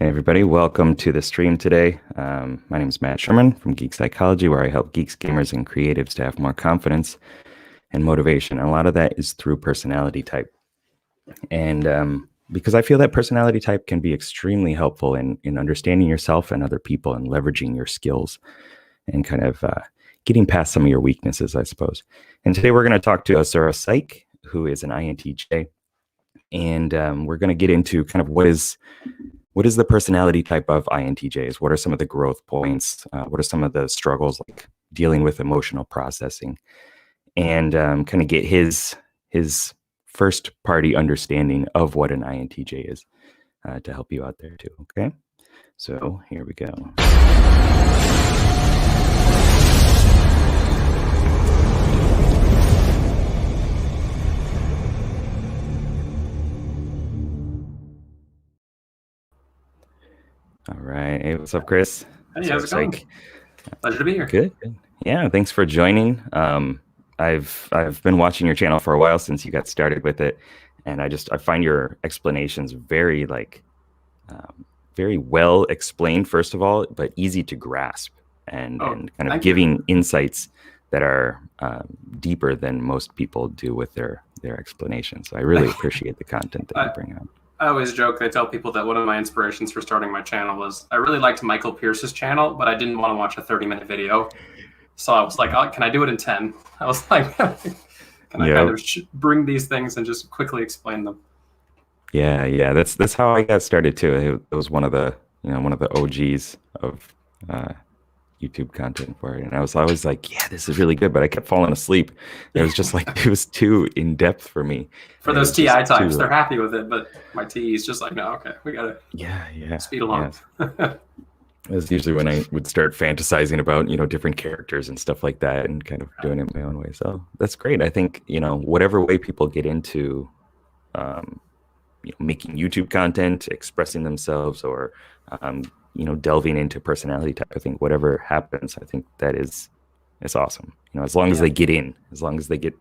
Hey everybody, welcome to the stream today. My name is Matt Sherman from Geek Psychology, where I help geeks, gamers, and creatives to have more confidence and motivation. And a lot of that is through personality type. And because I feel that personality type can be extremely helpful in understanding yourself and other people and leveraging your skills and kind of getting past some of your weaknesses, I suppose. And today we're going to talk to AsuraPsych, who is an INTJ. And we're going to get into kind of what is the personality type of INTJs? What are some of the growth points? What are some of the struggles like dealing with emotional processing? And kind of get his first party understanding of what an INTJ is to help you out there too. Okay, so here we go. All right. Hey, what's up, Chris? Hey, how's it going? Pleasure to be here. Good. Yeah, thanks for joining. I've been watching your channel for a while since you got started with it, and I find your explanations very very well explained, first of all, but easy to grasp and kind of giving insights that are deeper than most people do with their explanations. So I really appreciate the content that you bring out. I always joke, I tell people that one of my inspirations for starting my channel was I really liked Michael Pierce's channel, but I didn't want to watch a 30-minute video. So I was like, oh, can I do it in 10? I was like, can I kind of bring these things and just quickly explain them? Yeah. That's how I got started too. It was one of the OGs of YouTube content for it, and I was always like, yeah, this is really good, but I kept falling asleep. It was just like it was too in depth for me. For those TI types, they're happy with it, but my TE is just like, no, okay, we gotta speed along. Yes. It was usually when I would start fantasizing about different characters and stuff like that, and kind of doing it my own way. So that's great. I think whatever way people get into making YouTube content, expressing themselves, or delving into personality type, I think whatever happens, I think that is awesome. As long as they get in, as long as they get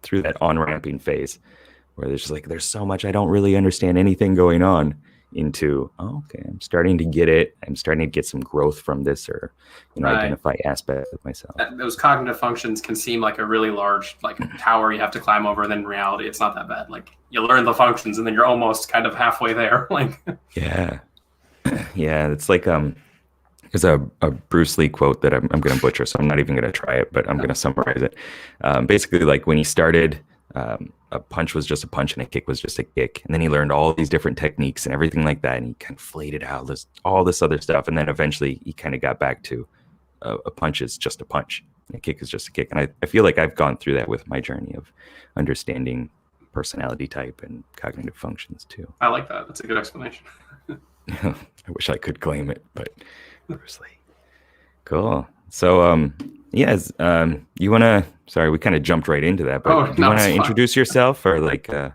through that on-ramping phase where there's just like, there's so much I don't really understand anything going on, into okay, I'm starting to get it, I'm starting to get some growth from this, or identify aspects of myself. Those cognitive functions can seem like a really large tower you have to climb over, and then in reality it's not that bad. Like, you learn the functions and then you're almost kind of halfway there. Yeah, it's like there's a Bruce Lee quote that I'm going to butcher, so I'm not even going to try it, but I'm going to summarize it. Basically, like when he started, a punch was just a punch and a kick was just a kick, and then he learned all these different techniques and everything like that, and he kind of flayed it out, all this other stuff, and then eventually he kind of got back to a punch is just a punch, and a kick is just a kick. And I feel like I've gone through that with my journey of understanding personality type and cognitive functions too. I like that. That's a good explanation. I wish I could claim it, but Bruce Lee. Cool. So, you want to, sorry, we kind of jumped right into that, but do you want to introduce yourself, or let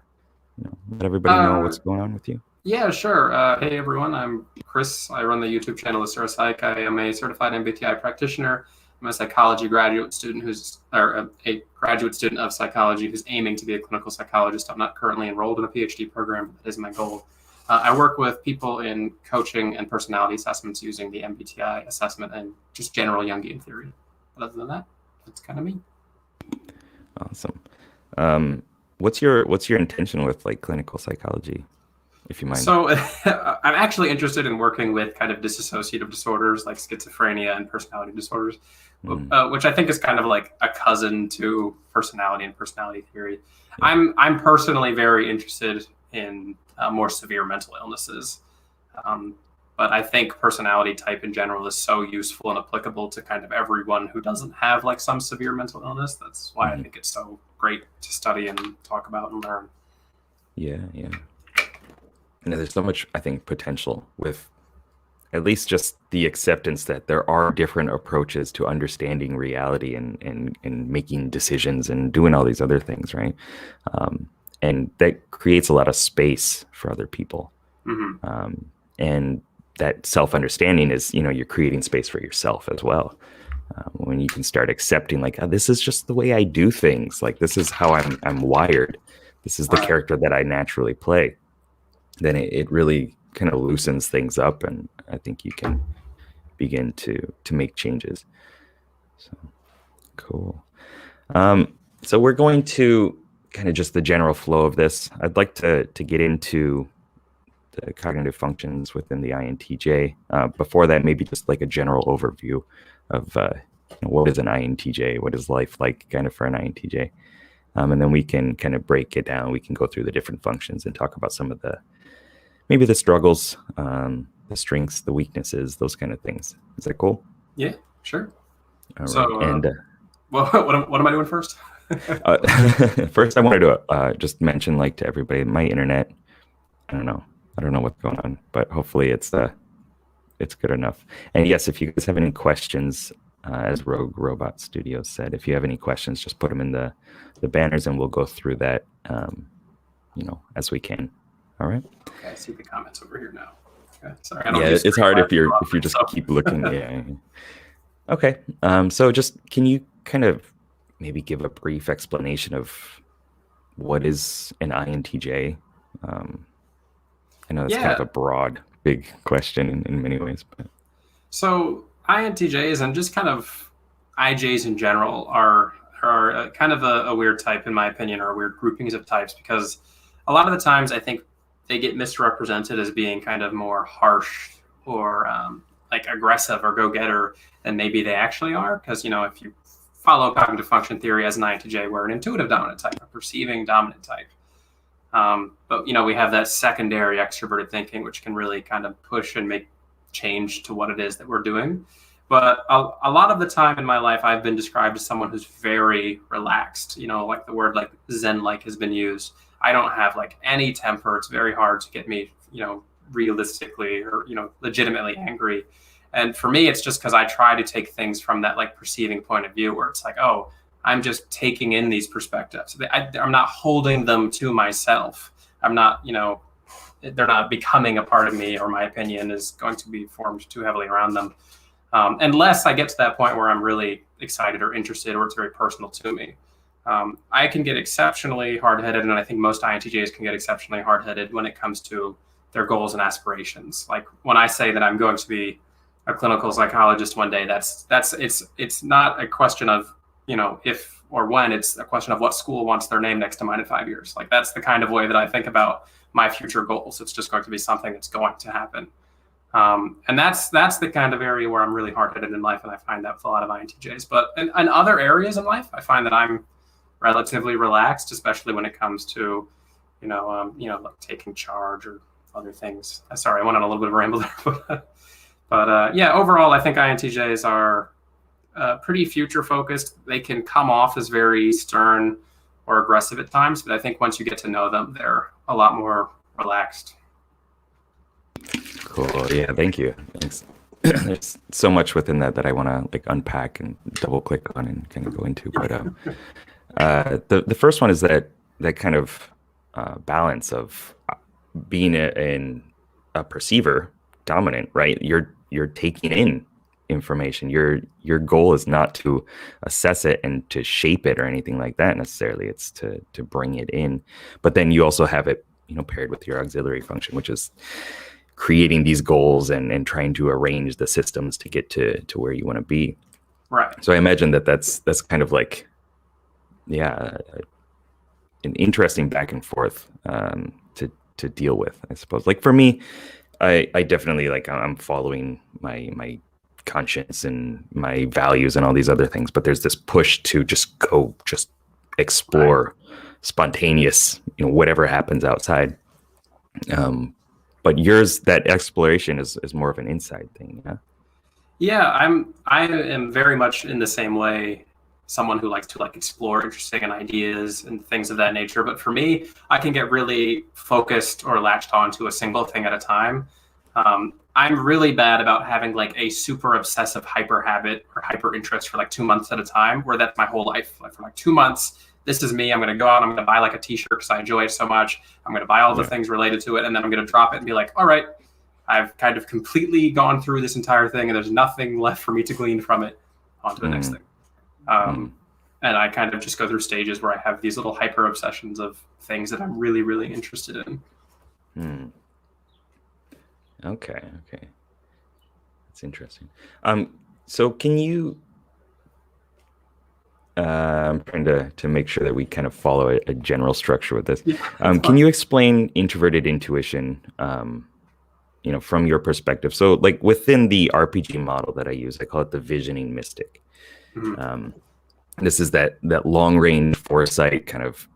everybody know what's going on with you? Yeah, sure. Hey, everyone. I'm Chris. I run the YouTube channel AsuraPsych. I am a certified MBTI practitioner. I'm a psychology graduate student a graduate student of psychology who's aiming to be a clinical psychologist. I'm not currently enrolled in a PhD program, but that is my goal. I work with people in coaching and personality assessments using the MBTI assessment and just general Jungian theory. But other than that, that's kind of me. Awesome. What's your intention with clinical psychology, if you mind? So I'm actually interested in working with kind of dissociative disorders like schizophrenia and personality disorders, which I think is kind of like a cousin to personality and personality theory. Yeah. I'm personally very interested in more severe mental illnesses. But I think personality type in general is so useful and applicable to kind of everyone who doesn't have some severe mental illness. That's why I think it's so great to study and talk about and learn. Yeah. There's so much, I think, potential with at least just the acceptance that there are different approaches to understanding reality and making decisions and doing all these other things, right? And that creates a lot of space for other people. Mm-hmm. And that self-understanding is, you're creating space for yourself as well. When you can start accepting this is just the way I do things. This is how I'm wired. This is the character that I naturally play. Then it really kind of loosens things up, and I think you can begin to make changes. So cool. So we're going to kind of just the general flow of this. I'd like to get into the cognitive functions within the INTJ. Before that, maybe just like a general overview of what is an INTJ, what is life like kind of for an INTJ. And then we can kind of break it down. We can go through the different functions and talk about some of maybe the struggles, the strengths, the weaknesses, those kind of things. Is that cool? Yeah, sure. All so, right. And well, what am I doing first? First, I wanted to just mention, like, to everybody, my internet, I don't know what's going on, but hopefully it's good enough. And yes, if you guys have any questions, as Rogue Robot Studios said, if you have any questions, just put them in the banners and we'll go through that, as we can. All right. Okay, I see the comments over here now. Okay, sorry. It's hard if you just keep looking. Yeah. Okay. So just, can you kind of maybe give a brief explanation of what is an INTJ? I know it's kind of a broad, big question in many ways. But so INTJs and just kind of IJs in general are kind of a weird type, in my opinion, or weird groupings of types, because a lot of the times I think they get misrepresented as being kind of more harsh or like aggressive or go-getter than maybe they actually are. Because, if you follow cognitive function theory as an INTJ, we're an intuitive dominant type, a perceiving dominant type. But, we have that secondary extroverted thinking, which can really kind of push and make change to what it is that we're doing. But a lot of the time in my life, I've been described as someone who's very relaxed, like the word like Zen-like has been used. I don't have like any temper. It's very hard to get me, realistically or, legitimately angry. And for me, it's just because I try to take things from that like perceiving point of view where it's like, oh, I'm just taking in these perspectives. I'm not holding them to myself. I'm not, they're not becoming a part of me, or my opinion is going to be formed too heavily around them. Unless I get to that point where I'm really excited or interested, or it's very personal to me. I can get exceptionally hard-headed, and I think most INTJs can get exceptionally hard-headed when it comes to their goals and aspirations. Like when I say that I'm going to be a clinical psychologist one day, it's not a question of, if or when. It's a question of what school wants their name next to mine in 5 years. Like that's the kind of way that I think about my future goals. It's just going to be something that's going to happen. And that's the kind of area where I'm really hard-headed in life, and I find that with a lot of INTJs. But in other areas in life, I find that I'm relatively relaxed, especially when it comes to, like taking charge or other things. Sorry, I went on a little bit of a ramble there, but overall, I think INTJs are pretty future-focused. They can come off as very stern or aggressive at times, but I think once you get to know them, they're a lot more relaxed. Cool. Yeah, thank you. Thanks. There's so much within that I want to like unpack and double click on and kind of go into. But the first one is that kind of balance of being a perceiver dominant, right? You're taking in information. Your goal is not to assess it and to shape it or anything like that necessarily. It's to bring it in. But then you also have it, paired with your auxiliary function, which is creating these goals and trying to arrange the systems to get to where you want to be. Right. So I imagine that's kind of like, an interesting back and forth to deal with, I suppose. Like for me, I definitely I'm following my conscience and my values and all these other things, but there's this push to just explore, spontaneous, whatever happens outside. But yours, that exploration is more of an inside thing. Yeah, I am very much in the same way, someone who likes to explore interesting ideas and things of that nature. But for me, I can get really focused or latched onto a single thing at a time. I'm really bad about having a super obsessive hyper habit or hyper interest for 2 months at a time, where that's my whole life. For 2 months, this is me. I'm going to go out, I'm going to buy a t-shirt because I enjoy it so much. I'm going to buy all the things related to it, and then I'm going to drop it and be like, all right, I've kind of completely gone through this entire thing, and there's nothing left for me to glean from it. On to the next thing. And I kind of just go through stages where I have these little hyper obsessions of things that I'm really, really interested in. Okay. That's interesting. So can you, I'm trying to make sure that we kind of follow a general structure with this. Yeah, that's Can fine. you explain introverted intuition, from your perspective? So like within the RPG model that I use, I call it the visioning mystic. Mhm. Um, this is that long range foresight, kind of,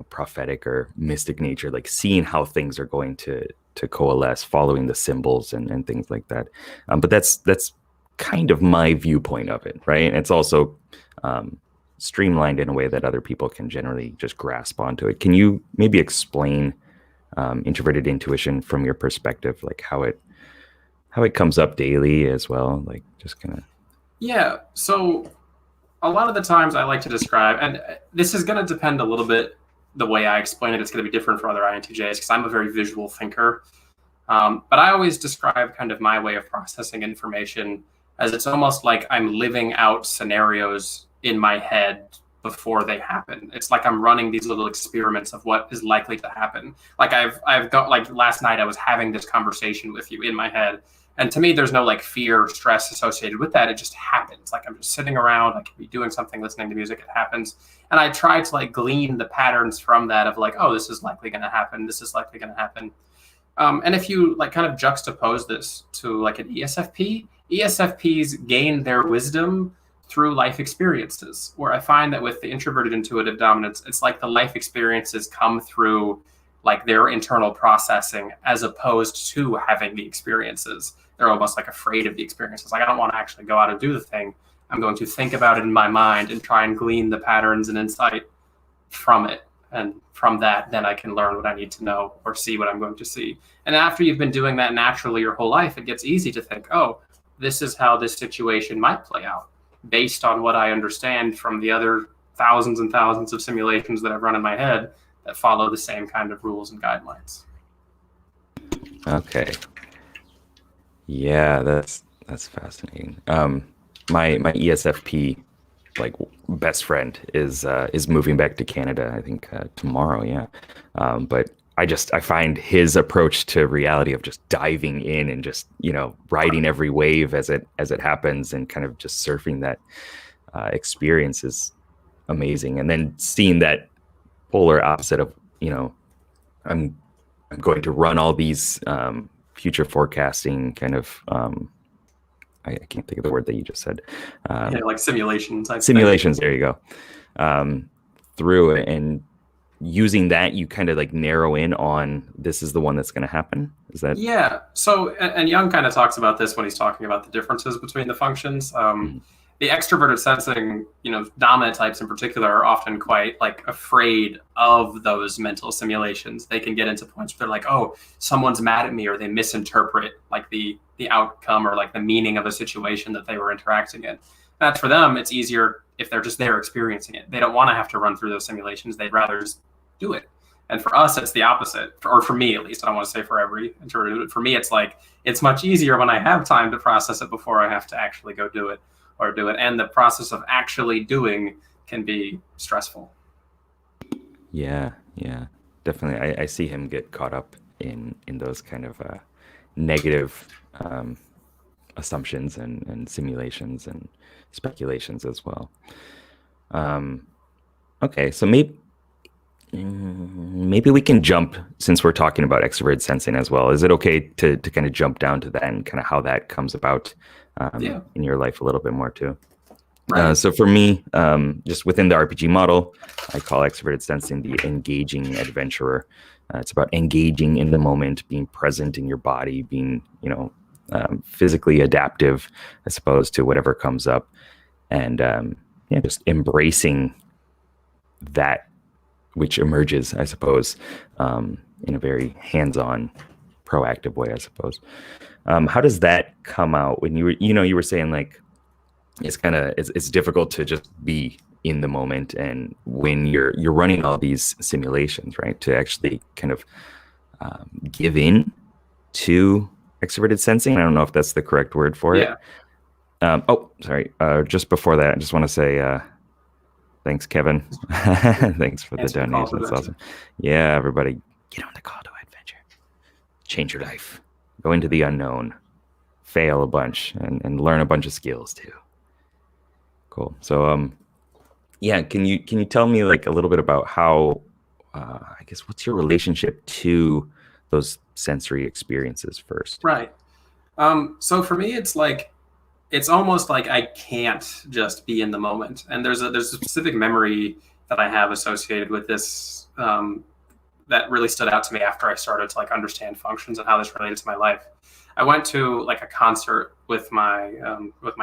prophetic or mystic nature, like seeing how things are going to coalesce, following the symbols and things like that. But that's kind of my viewpoint of it, right? And it's also streamlined in a way that other people can generally just grasp onto it. Can you maybe explain introverted intuition from your perspective, like how it comes up daily as well, like just kind of. Yeah. So a lot of the times I like to describe, and this is going to depend a little bit the way I explain it. It's going to be different for other INTJs because I'm a very visual thinker. But I always describe kind of my way of processing information as it's almost like I'm living out scenarios in my head before they happen. It's like I'm running these little experiments of what is likely to happen. Like I've got, like last night I was having this conversation with you in my head. And to me, there's no like fear or stress associated with that. It just happens. Like I'm just sitting around, I could be doing something, listening to music, it happens. And I try to like glean the patterns from that of like, oh, this is likely going to happen. This is likely going to happen. And if you like kind of juxtapose this to like an ESFP, ESFPs gain their wisdom through life experiences, where I find that with the introverted intuitive dominance, it's like the life experiences come through like their internal processing as opposed to having the experiences. They're almost like afraid of the experiences. Like, I don't want to actually go out and do the thing. I'm going to think about it in my mind and try and glean the patterns and insight from it. And from that, then I can learn what I need to know or see what I'm going to see. And after you've been doing that naturally your whole life, it gets easy to think, oh, this is how this situation might play out based on what I understand from the other thousands and thousands of simulations that I've run in my head that follow the same kind of rules and guidelines. Okay. Yeah, that's fascinating. My ESFP like best friend is moving back to Canada, I think tomorrow. Yeah. But I find his approach to reality of just diving in and just, riding every wave as it happens and kind of just surfing that experience is amazing. And then seeing that polar opposite of, I'm going to run all these future forecasting kind of I can't think of the word that you just said. Yeah, like simulations. Simulations. There you go. Through it, and using that, you kind of like narrow in on this is the one that's going to happen. Is that? Yeah. So, and Jung kind of talks about this when he's talking about the differences between the functions. The extroverted sensing, dominant types in particular are often quite like afraid of those mental simulations. They can get into points where they're like, oh, someone's mad at me, or they misinterpret like the outcome or like the meaning of a situation that they were interacting in. That's for them, it's easier if they're just there experiencing it. They don't want to have to run through those simulations. They'd rather just do it. And for us, it's the opposite, or for me at least. I don't want to say for every introverted, but for me, it's like it's much easier when I have time to process it before I have to actually go do it. And the process of actually doing can be stressful. Yeah, definitely. I see him get caught up in those kind of negative assumptions and simulations and speculations as well. Okay, so maybe we can jump, since we're talking about extroverted sensing as well. Is it okay to kind of jump down to that and kind of how that comes about in your life a little bit more too? Right. So for me, just within the RPG model, I call extroverted sensing the engaging adventurer. It's about engaging in the moment, being present in your body, being, physically adaptive, I suppose, to whatever comes up, and just embracing that which emerges, I suppose, in a very hands-on, proactive way, I suppose. How does that come out when you were saying like it's difficult to just be in the moment, and when you're running all these simulations, right, to actually kind of give in to extroverted sensing. I don't know if that's the correct word for it. Sorry. Just before that, I just want to say thanks, Kevin. Thanks for the donation. That's awesome. Yeah, everybody, get on the call to adventure. Change your life. go into the unknown, fail a bunch, and learn a bunch of skills too. Cool. So yeah, can you tell me like a little bit about how I guess what's your relationship to those sensory experiences first? Right. So for me, it's like it's almost like I can't just be in the moment. And there's a specific memory that I have associated with this that really stood out to me after I started to like understand functions and how this related to my life. I went to like a concert with my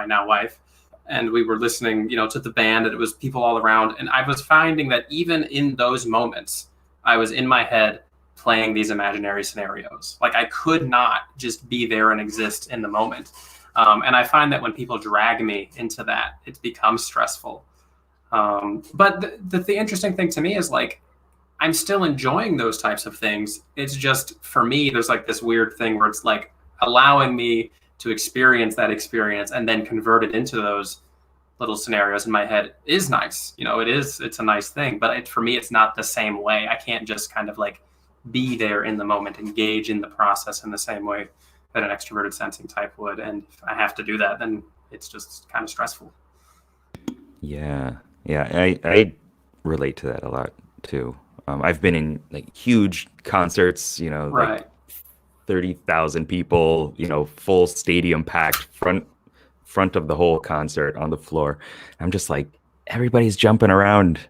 now wife, and we were listening, to the band, and it was people all around. And I was finding that even in those moments, I was in my head playing these imaginary scenarios. Like I could not just be there and exist in the moment. And I find that when people drag me into that, it becomes stressful. But the interesting thing to me is like, I'm still enjoying those types of things. It's just, for me, there's like this weird thing where it's like allowing me to experience that experience and then convert it into those little scenarios in my head is nice. It's a nice thing, but for me, it's not the same way. I can't just kind of like be there in the moment, engage in the process in the same way that an extroverted sensing type would. And if I have to do that, then it's just kind of stressful. Yeah. I relate to that a lot too. I've been in like huge concerts, Right. like 30,000 people, full stadium packed, front of the whole concert on the floor. I'm just like, everybody's jumping around,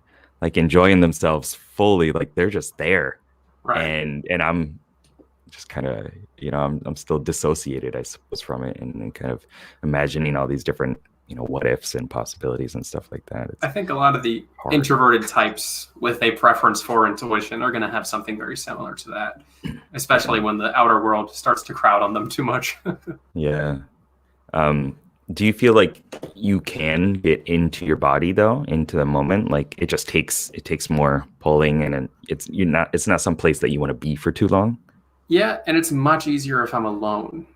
like enjoying themselves fully, like they're just there. Right. And I'm just kind of, I'm still dissociated, I suppose, from it, and kind of imagining all these different, what ifs and possibilities and stuff like that. I think a lot of the introverted types with a preference for intuition are going to have something very similar to that, especially when the outer world starts to crowd on them too much. Yeah. Do you feel like you can get into your body though, into the moment? Like it takes more pulling, and it's not some place that you want to be for too long. Yeah, and it's much easier if I'm alone.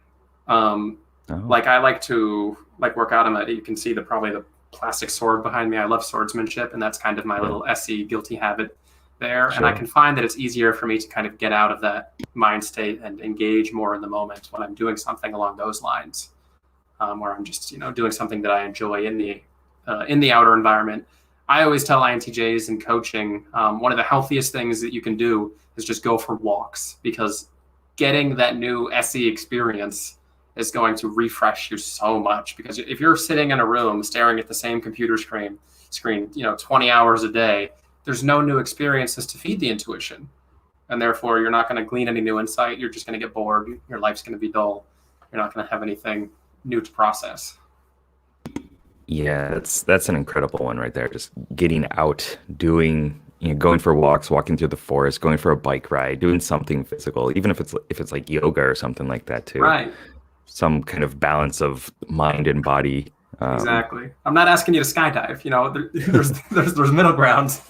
Like I like to work out. You can see probably the plastic sword behind me. I love swordsmanship, and that's kind of my little SE guilty habit there. Sure. And I can find that it's easier for me to kind of get out of that mind state and engage more in the moment when I'm doing something along those lines, where I'm just doing something that I enjoy in the outer environment. I always tell INTJs in coaching, one of the healthiest things that you can do is just go for walks, because getting that new SE experience is going to refresh you so much. Because if you're sitting in a room staring at the same computer screen, 20 hours a day, there's no new experiences to feed the intuition. And therefore, you're not going to glean any new insight. You're just going to get bored. Your life's going to be dull. You're not going to have anything new to process. Yeah, that's an incredible one right there. Just getting out, doing, going for walks, walking through the forest, going for a bike ride, doing something physical, even if it's like yoga or something like that too. Right. Some kind of balance of mind and body. Exactly. I'm not asking you to skydive. There's middle ground.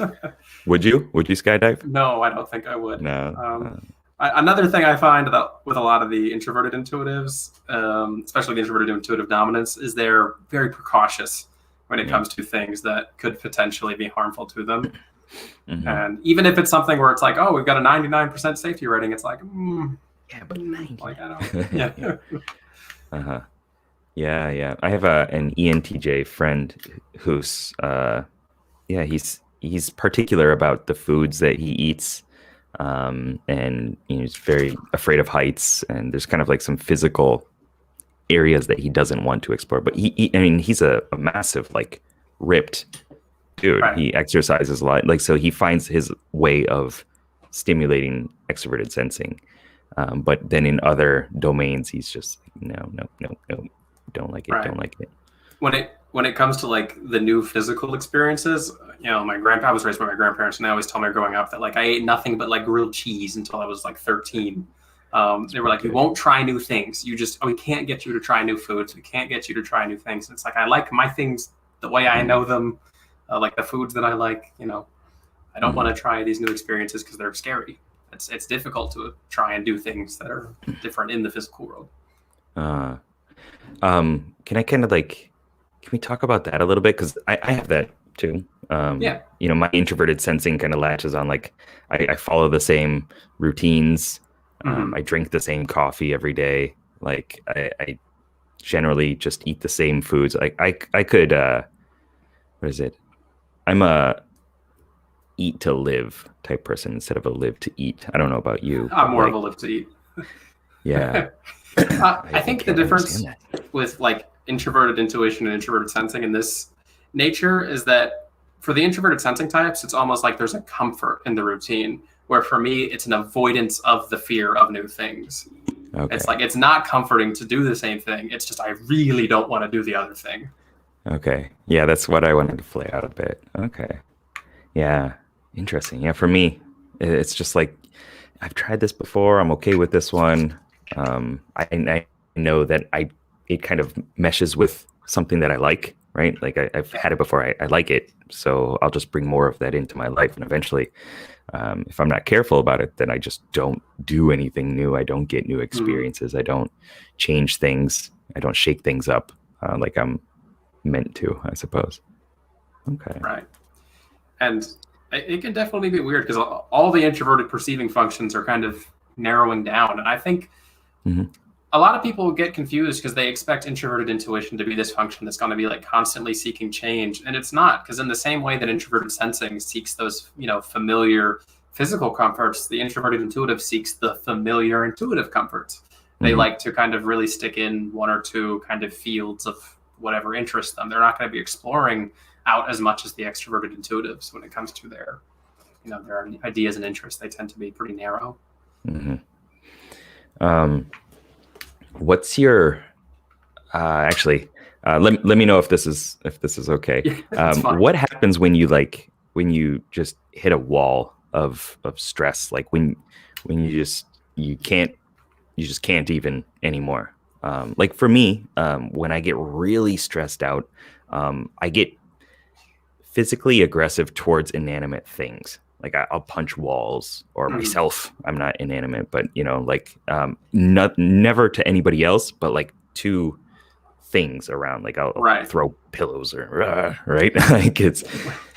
Would you skydive? No, I don't think I would. No. Another thing I find with a lot of the introverted intuitives, especially the introverted intuitive dominants, is they're very precautious when it comes to things that could potentially be harmful to them. Mm-hmm. And even if it's something where it's like, oh, we've got a 99% safety rating, it's like, yeah, but 90. Like, I don't. Yeah. Uh-huh. Yeah. I have an ENTJ friend who's he's particular about the foods that he eats. And he's very afraid of heights, and there's kind of like some physical areas that he doesn't want to explore. But he's a massive, like, ripped dude. Right. He exercises a lot, like, so he finds his way of stimulating extroverted sensing. But then in other domains, he's just no, don't like it, right. Don't like it. When it comes to like the new physical experiences, I was raised by my grandparents, and they always told me growing up that like I ate nothing but like grilled cheese until I was like 13. They were like, we won't try new things. We can't get you to try new foods. We can't get you to try new things. And it's like, I like my things the way I know them, like the foods that I like. I don't want to try these new experiences because they're scary. It's difficult to try and do things that are different in the physical world. Can we talk about that a little bit? Because I have that too. My introverted sensing kind of latches on, like, I follow the same routines. Mhm. I drink the same coffee every day. Like I generally just eat the same foods. Like I could what is it? I'm a eat to live type person instead of a live to eat. I don't know about you, I'm but more of like a live to eat. yeah, I I think the can't understand difference that. with like introverted intuition and introverted sensing in this nature is that for the introverted sensing types, it's almost like there's a comfort in the routine, where for me, it's an avoidance of the fear of new things. It's Okay. like it's not comforting to do the same thing. It's just I really don't want to do the other thing. Okay. Yeah, that's what I wanted to play out a bit. Okay. Yeah. Interesting. Yeah, for me, it's just like I've tried this before. I'm okay with this one. I know that it kind of meshes with something that I like, right? Like I've Yeah. had it before. I like it, so I'll just bring more of that into my life, and eventually, if I'm not careful about it, then I just don't do anything new. I don't get new Mhm. experiences. I don't change things. I don't shake things up like I'm meant to, I suppose. Okay. Right. And it can definitely be weird because all the introverted perceiving functions are kind of narrowing down. And I think Hmm. a lot of people get confused because they expect introverted intuition to be this function that's going to be like constantly seeking change, and it's not. Because in the same way that introverted sensing seeks those familiar physical comforts, the introverted intuitive seeks the familiar intuitive comforts. They Hmm. like to kind of really stick in one or two kind of fields of whatever interests them. They're not going to be exploring out as much as the extroverted intuitives when it comes to their ideas and interests. They tend to be pretty narrow. Hmm. Um, what's your actually let me know if this is okay. Yeah, it's fine. What happens when you just hit a wall of stress, like when you just can't even anymore? Like for me, when I get really stressed out, I get physically aggressive towards inanimate things. Like I'll punch walls or Mhm. myself. I'm not inanimate, but like not never to anybody else, but like to things around. Like I'll Right. throw pillows or right. Like it's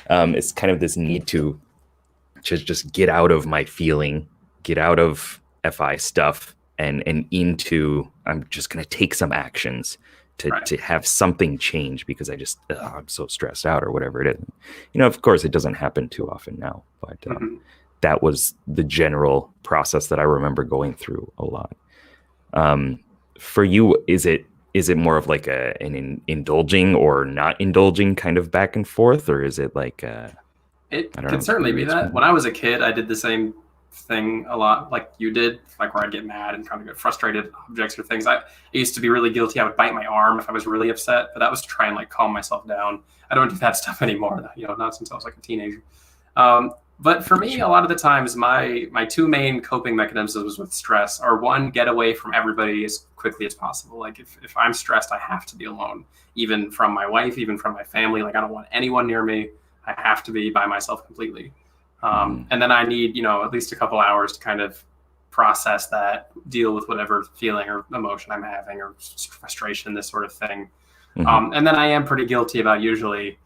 kind of this need to just get out of my feeling, get out of fi stuff, and into I'm just gonna take some actions Right. to have something change because I'm so stressed out or whatever it is. Of course it doesn't happen too often now, but Mhm. that was the general process that I remember going through a lot. um, for you, is it more of like an indulging or not indulging kind of back and forth, or is it like I It don't know, could can certainly you be that. explain? When I was a kid, I did the same thing a lot, like you did, like where I'd get mad and kind of get frustrated at objects or things. I used to be really guilty. I would bite my arm if I was really upset, but that was to try and like calm myself down. I don't do that stuff anymore, not since I was like a teenager. Um, but for me, a Gotcha. lot of the times, my two main coping mechanisms with stress are one, get away from everybody as quickly as possible. Like if I'm stressed, I have to be alone, even from my wife, even from my family. Like I don't want anyone near me. I have to be by myself completely. Hmm. And then I need, at least a couple hours to kind of process that, deal with whatever feeling or emotion I'm having or frustration, this sort of thing. Hmm. And then I am pretty guilty about usually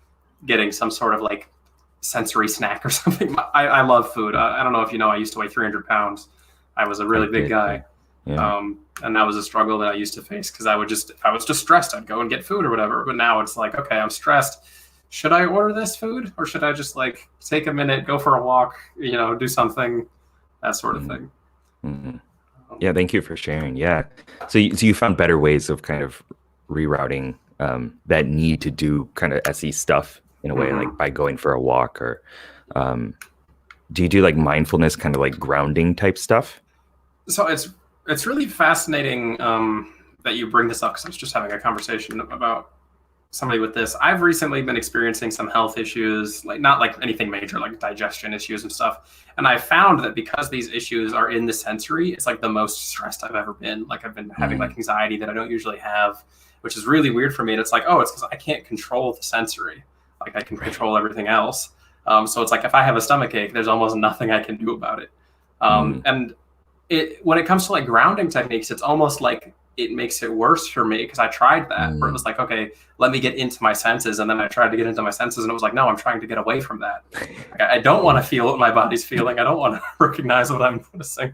getting some sort of like sensory snack or something. I love food. I don't know if you know, I used to weigh 300 pounds. I was a I really big did, yeah. guy. Yeah. And that was a struggle that I used to face because if I was just stressed, I'd go and get food or whatever. But now it's like, okay, I'm stressed. Should I order this food or should I just like take a minute, go for a walk, do something, that sort of Hmm. thing. Hmm. Um, Yeah, thank you for sharing. Yeah, so you found better ways of kind of rerouting that need to do kind of SE stuff in a way, like mhm. by going for a walk, or um, do you do like mindfulness, kind of like grounding type stuff? So it's really fascinating that you bring this up because I was just having a conversation about somebody with this. I've recently been experiencing some health issues, like not like anything major, like digestion issues and stuff. And I found that because these issues are in the sensory, it's like the most stressed I've ever been. Like I've been having like Mm, anxiety that I don't usually have, which is really weird for me. And it's like, oh, it's because I can't control the sensory. Like I can right. control everything else. So it's like if I have a stomach ache, there's almost nothing I can do about it. Mm, And when it comes to like grounding techniques, it's almost like it makes it worse for me because I tried that where it mm. was like, okay, let me get into my senses. And then I tried to get into my senses and it was like, no, I'm trying to get away from that. Like, I don't want Yeah. to feel what my body's feeling. I don't want to recognize what I'm noticing.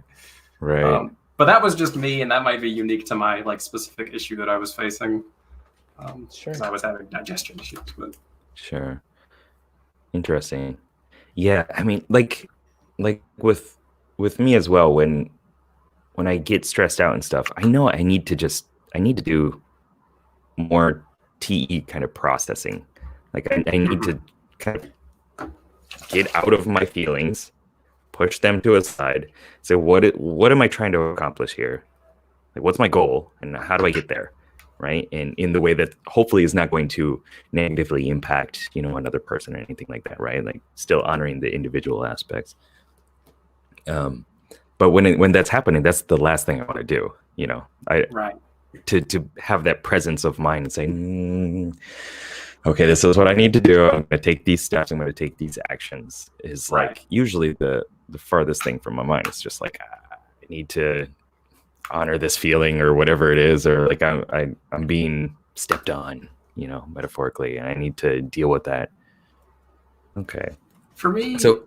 Right. But that was just me, and that might be unique to my like specific issue that I was facing. Sure. Because I was having digestion issues. But Sure. Interesting. Yeah, I mean, like with me as well, when I get stressed out and stuff, I know I need to do more TE kind of processing. Like I need to kind of get out of my feelings, push them to a side, say what am I trying to accomplish here? Like what's my goal and how do I get there? Right. And in the way that hopefully is not going to negatively impact, another person or anything like that, right? Like still honoring the individual aspects. But when that's happening, that's the last thing I want to do. right. To have that presence of mind and say, okay, this is what I need to do. I'm going to take these steps. I'm going to take these actions. Is Right. like usually the farthest thing from my mind. It's just like I need to honor this feeling or whatever it is, or like I'm being stepped on, metaphorically, and I need to deal with that. Okay. For me, So,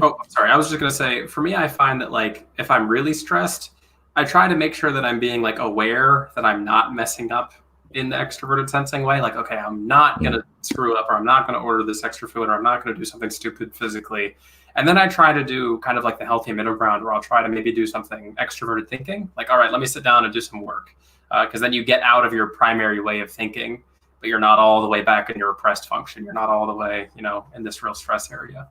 oh, sorry. I was just gonna say, for me, I find that like if I'm really stressed, I try to make sure that I'm being like aware that I'm not messing up in the extroverted sensing way. Like, okay, I'm not gonna screw up, or I'm not gonna order this extra food, or I'm not gonna do something stupid physically. And then I try to do kind of like the healthy middle ground where I'll try to maybe do something extroverted thinking. Like, all right, let me sit down and do some work. Because then you get out of your primary way of thinking, but you're not all the way back in your repressed function. You're not all the way, in this real stress area.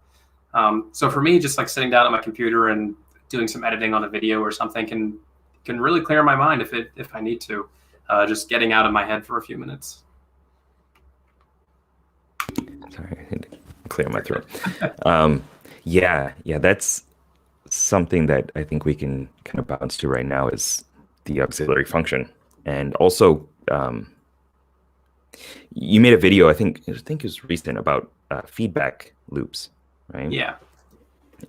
So for me, just like sitting down at my computer and doing some editing on a video or something can really clear my mind if I need to. Just getting out of my head for a few minutes. Sorry, I had to clear my throat. Yeah, that's something that I think we can kind of bounce to right now is the auxiliary function. And also, you made a video, I think it was recent, about feedback loops, right? Yeah.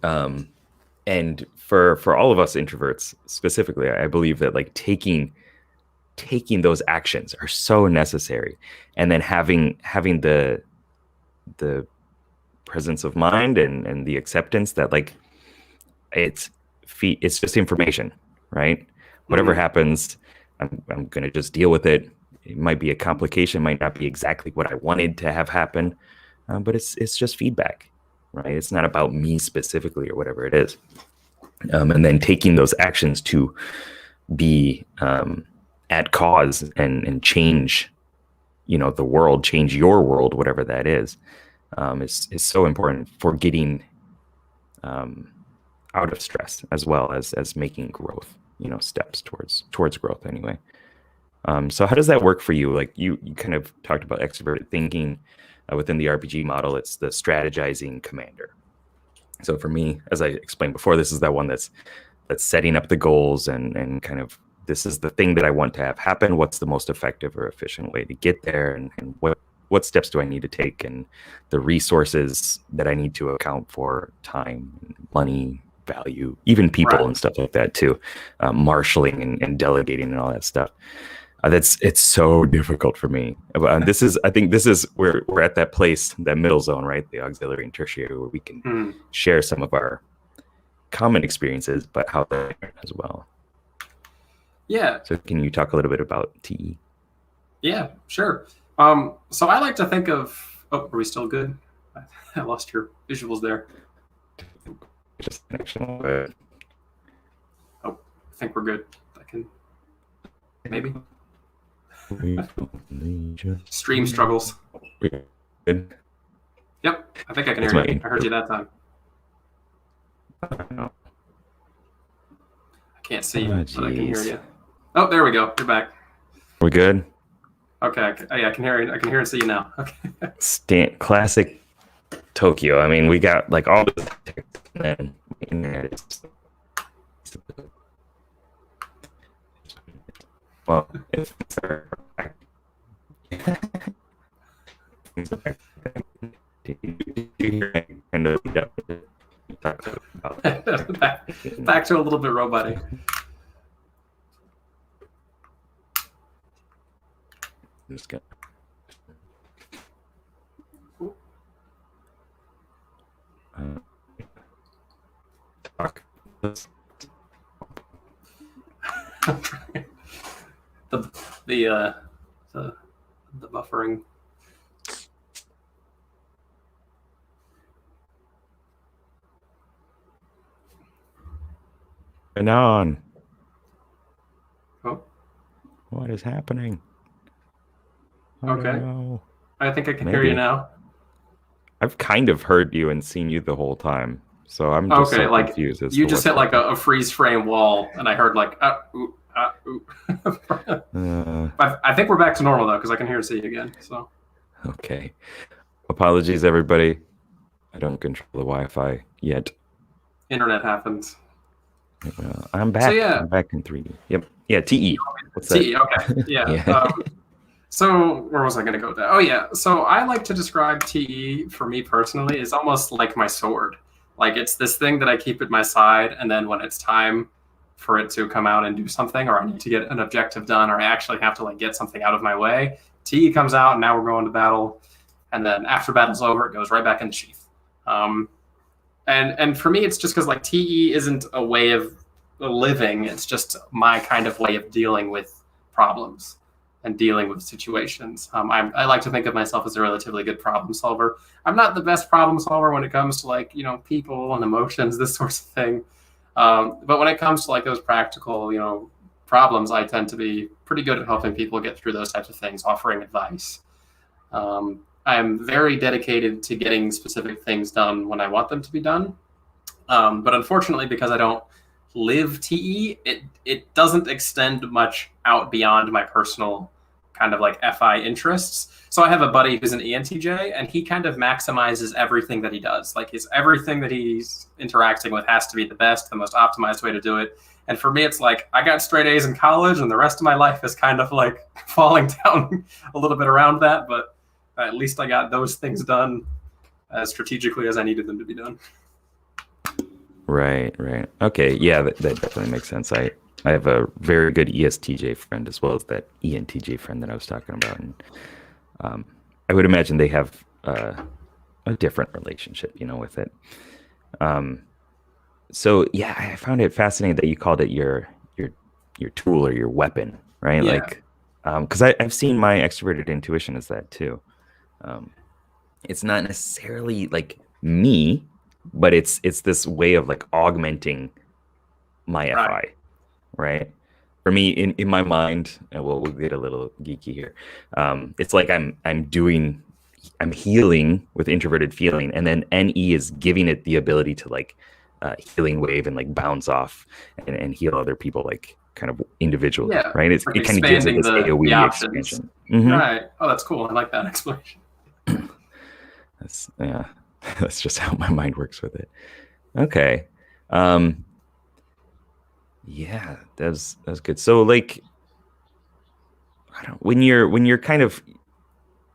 And for all of us introverts specifically, I believe that like taking those actions are so necessary, and then having the presence of mind and the acceptance that like it's just information, right? Whatever happens, I'm gonna just deal with it. It might be a complication, might not be exactly what I wanted to have happen, but it's just feedback, right? It's not about me specifically or whatever it is. And then taking those actions to be at cause and change, the world, change your world, whatever that is so important for getting out of stress, as well as making growth, steps towards growth anyway. So how does that work for you? Like you kind of talked about extroverted thinking within the RPG model. It's the strategizing commander. So for me, as I explained before, this is that one that's setting up the goals and kind of, this is the thing that I want to have happen. What's the most effective or efficient way to get there? And what steps do I need to take? And the resources that I need to account for, time, money, value, even people, right, and stuff like that too. Marshaling and delegating and all that stuff. It's so difficult for me. I think this is where we're at that place, that middle zone, right? The auxiliary and tertiary, where we can share some of our common experiences, but how they are as well. Yeah. So can you talk a little bit about TE? Yeah, sure. So I like to think of, are we still good? I lost your visuals there. Just connection. Oh, I think we're good. I can, maybe. Stream struggles. Good. Yep, I think I can hear you. I heard you that time. I can't see you, but I can hear you. Oh, there we go. You're back. We're good. Okay. Yeah, I can hear you. I can hear and see you now. Okay. Classic Tokyo. I mean, we got like all the text, and then internet is. Well, it's back to a little bit robotic. I'm just gonna talk. the the uh, the, the buffering. Anon. Oh, What is happening? I okay. don't know. I think I can hear you now. I've kind of heard you and seen you the whole time, so I'm just Okay, so like confused. As you to just what's hit like happening. a freeze frame wall, and I heard like ooh. I think we're back to normal though, because I can hear and see you again. So Okay. Apologies, everybody. I don't control the Wi-Fi yet. internet happens. I'm back. So yeah, I'm back in 3D. Yep. Yeah. TE. What's TE. that? Okay, yeah. Yeah. So where was I going to go with that? Oh yeah. So I like to describe TE for me personally is almost like my sword. Like it's this thing that I keep at my side, and then when it's time for it to come out and do something, or I need to get an objective done, or I actually have to like get something out of my way, TE comes out, and now we're going to battle. And then after battle's over, it goes right back in the sheath. And for me, it's just because like TE isn't a way of living; it's just my kind of way of dealing with problems and dealing with situations. I like to think of myself as a relatively good problem solver. I'm not the best problem solver when it comes to like people and emotions, this sort of thing. But when it comes to like those practical problems, I tend to be pretty good at helping people get through those types of things, offering advice. I'm very dedicated to getting specific things done when I want them to be done. But unfortunately, because I don't live TE, it doesn't extend much out beyond my personal kind of like FI interests. So I have a buddy who's an ENTJ, and he kind of maximizes everything that he does. Like everything that he's interacting with has to be the best, the most optimized way to do it. And for me, it's like I got straight A's in college, and the rest of my life is kind of like falling down a little bit around that. But at least I got those things done as strategically as I needed them to be done. Right. Okay. Yeah, that definitely makes sense. I have a very good ESTJ friend as well as that ENTJ friend that I was talking about, and I would imagine they have a different relationship, with it. So yeah, I found it fascinating that you called it your tool or your weapon, right? Yeah. Like, because I've seen my extroverted intuition as that too. It's not necessarily like me, but it's this way of like augmenting my Right. FI, right? For me, in my mind, and we'll get a little geeky here. It's like I'm healing with introverted feeling, and then NE is giving it the ability to like healing wave and like bounce off and heal other people like kind of individually, Yeah. right? Like It kind of gives it expanding this the AOE options. expansion. Mhm. Right. Oh, that's cool. I like that explanation. That's just how my mind works with it. Okay. Yeah, that's good. So like, I don't when you're kind of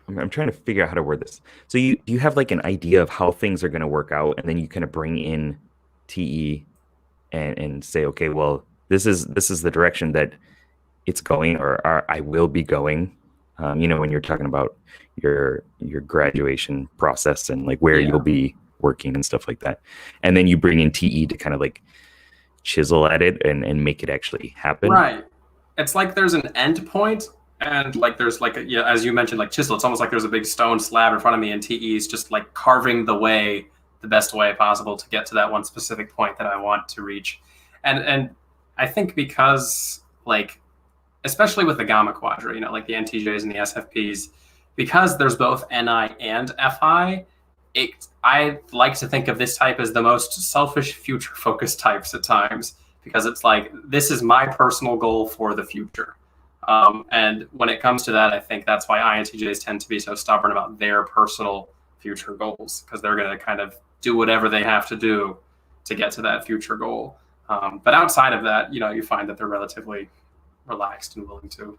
I'm trying to figure out how to word this. So you have like an idea of how things are going to work out, and then you kind of bring in TE and say, okay, well, this is the direction that it's going, or I will be going. When you're talking about your graduation process and like where you'll be working and stuff like that, and then you bring in TE to kind of like chisel at it and make it actually happen. Right. It's like there's an end point, and like there's like as you mentioned, like chisel. It's almost like there's a big stone slab in front of me, and TE is just like carving the way, the best way possible to get to that one specific point that I want to reach. And I think because like, especially with the Gamma Quadra, like the NTJs and the SFPs, because there's both NI and FI, I like to think of this type as the most selfish future-focused types at times, because it's like, this is my personal goal for the future. And when it comes to that, I think that's why INTJs tend to be so stubborn about their personal future goals, because they're going to kind of do whatever they have to do to get to that future goal. But outside of that, you find that they're relatively relaxed and willing to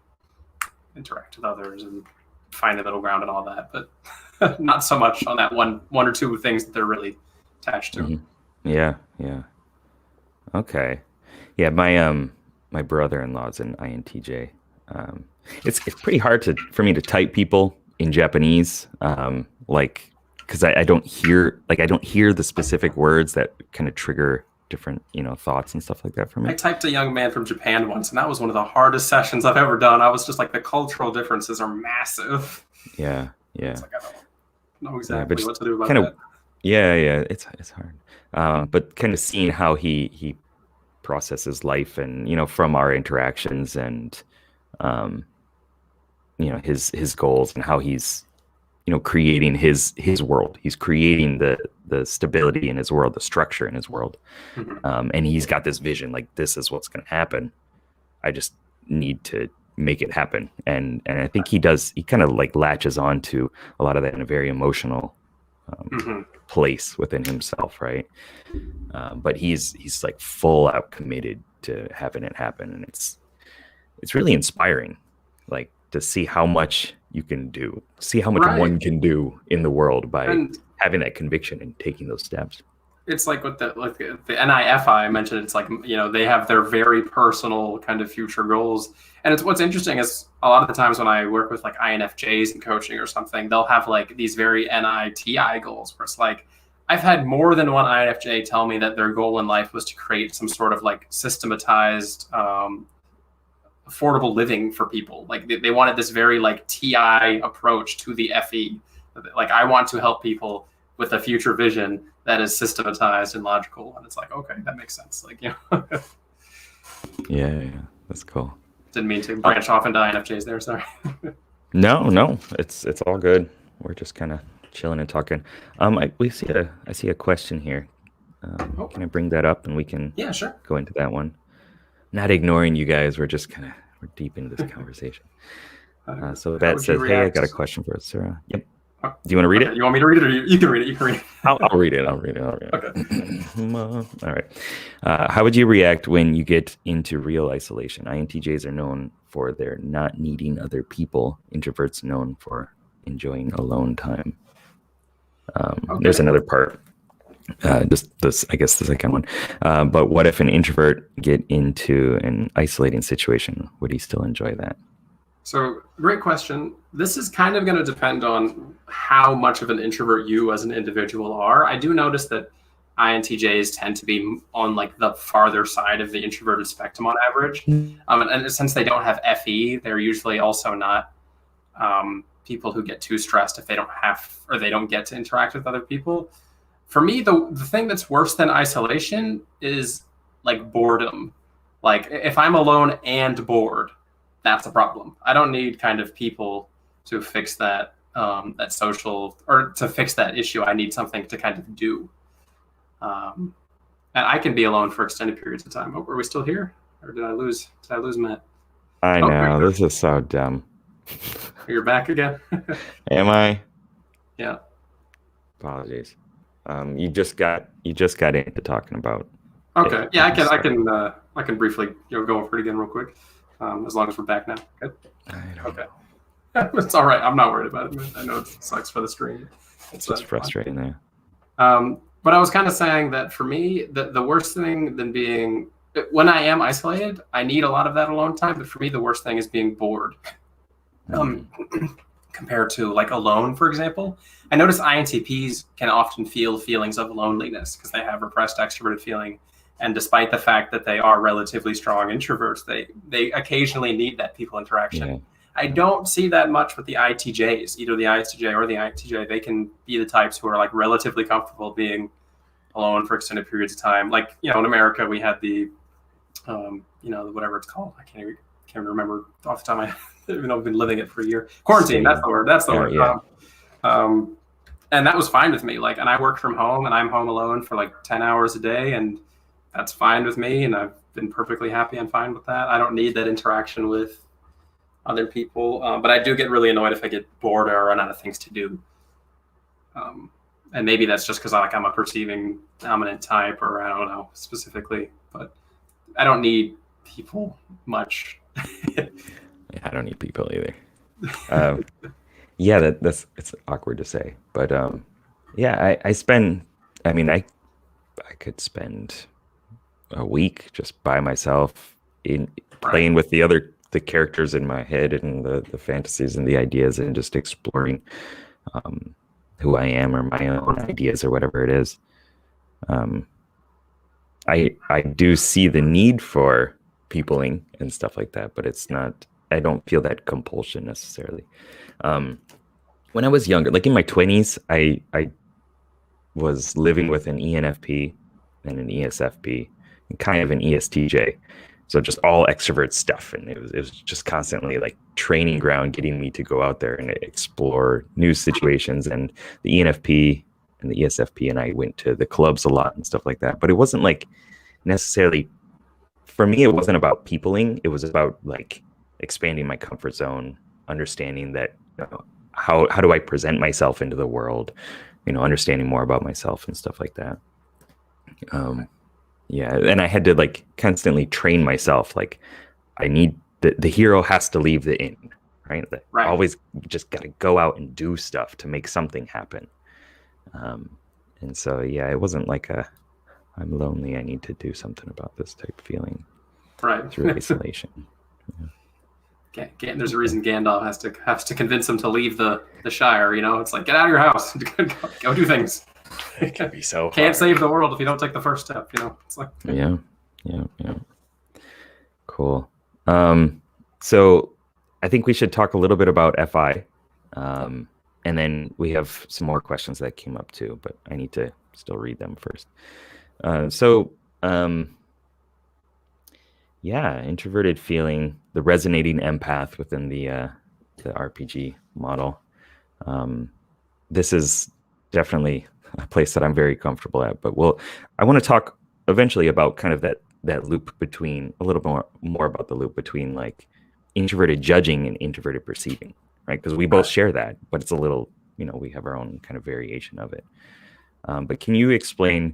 interact with others and find the middle ground and all that, but not so much on that one or two things that they're really attached to. Mm-hmm. Yeah. Okay. Yeah, my brother-in-law's an INTJ. It's pretty hard for me to type people in Japanese, like because I don't hear the specific words that kind of trigger different, thoughts and stuff like that for me? I typed a young man from Japan once, and that was one of the hardest sessions I've ever done. I was just like, the cultural differences are massive. Yeah. It's like, I don't know exactly what to do about that. Yeah, it's hard. But kind of seeing how he processes life, and from our interactions, and his goals, and how he's creating his world. He's creating the stability in his world, the structure in his world. And he's got this vision, like, this is what's going to happen. I just need to make it happen. And I think he kind of like latches on to a lot of that in a very emotional place within himself, right? But he's like full out committed to having it happen. And it's really inspiring, like, to see how much you can do, see how much one can do in the world by having that conviction and taking those steps. It's like with the NIFI I mentioned, it's like, they have their very personal kind of future goals. And it's what's interesting is a lot of the times when I work with like INFJs in coaching or something, they'll have like these very NITI goals where it's like, I've had more than one INFJ tell me that their goal in life was to create some sort of like systematized, affordable living for people. Like they wanted this very like TI approach to the FE. Like, I want to help people with a future vision that is systematized and logical. And it's like, okay, that makes sense. Like, Yeah, that's cool. Didn't mean to branch off into INFJs there. Sorry. No, it's all good. We're just kind of chilling and talking. I see a question here. Can I bring that up and we can go into that one? Not ignoring you guys. We're just we're deep into this conversation. So that says, hey, I got a question for Asura. Yep. Do you want to read it? You want me to read it, or you can read it? You can read it. I'll read it. Okay. All right. How would you react when you get into real isolation? INTJs are known for their not needing other people. Introverts known for enjoying alone time. There's another part. Just this, I guess, the second one. But what if an introvert get into an isolating situation? Would he still enjoy that? So, great question. This is kind of going to depend on how much of an introvert you as an individual are. I do notice that INTJs tend to be on like the farther side of the introverted spectrum on average. And since they don't have FE, they're usually also not people who get too stressed if they don't have, or they don't get to interact with other people. For me, the thing that's worse than isolation is like boredom. Like, if I'm alone and bored, that's a problem. I don't need kind of people to fix that that social, or to fix that issue. I need something to kind of do. And I can be alone for extended periods of time. Oh, are we still here? Or did I lose Matt? I know, this is so dumb. You're back again? Am I? Yeah. Apologies. You just got into talking about. Okay. Yeah, I can briefly go over it again real quick. As long as we're back now. Good. Okay. It's all right. I'm not worried about it. I know it sucks for the stream. It's just frustrating there. But I was kind of saying that for me, the worst thing than being, when I am isolated, I need a lot of that alone time. But for me, the worst thing is being bored. Compared to like alone, for example. I notice INTPs can often feel feelings of loneliness because they have repressed extroverted feeling. And despite the fact that they are relatively strong introverts, they occasionally need that people interaction. Yeah. I don't see that much with the ITJs, either the INTJ or the INTJ. They can be the types who are like relatively comfortable being alone for extended periods of time. Like, in America, we had the, whatever it's called. I can't remember off the top of my head, even though I've been living it for a year. Quarantine, that's the word. That's the word. Yeah. And that was fine with me. Like, and I work from home and I'm home alone for like 10 hours a day, and that's fine with me, and I've been perfectly happy and fine with that. I don't need that interaction with other people, but I do get really annoyed if I get bored or run out of things to do. And maybe that's just because I'm a perceiving dominant type, or I don't know specifically, but I don't need people much. Yeah, I don't need people either. That's it's awkward to say, but I could spend a week just by myself in playing with the characters in my head and the fantasies and the ideas, and just exploring who I am or my own ideas or whatever it is. I do see the need for peopling and stuff like that, but it's not, I don't feel that compulsion necessarily. When I was younger, like in my 20s, I was living with an ENFP and an ESFP and kind of an ESTJ. So just all extrovert stuff. And it was just constantly like training ground, getting me to go out there and explore new situations. And the ENFP and the ESFP and I went to the clubs a lot and stuff like that. But it wasn't like necessarily, for me, it wasn't about peopling. It was about like expanding my comfort zone, understanding that, how do I present myself into the world, understanding more about myself and stuff like that. Yeah, and I had to like constantly train myself. Like, I need the hero has to leave the inn, right? Right. Always just got to go out and do stuff to make something happen. And so, yeah, it wasn't like I'm lonely, I need to do something about this type of feeling. Right. Through isolation. Yeah. There's a reason Gandalf has to convince him to leave the Shire. It's like, get out of your house, go do things. It can be so hard. Can't save the world if you don't take the first step. It's like yeah. Cool. So I think we should talk a little bit about FI, and then we have some more questions that came up too, but I need to still read them first. Yeah, introverted feeling, the resonating empath within the RPG model. This is definitely a place that I'm very comfortable at, but I want to talk eventually about kind of that loop between, a little more about the loop between like introverted judging and introverted perceiving, right? Because we both share that, but it's a little, we have our own kind of variation of it. But can you explain,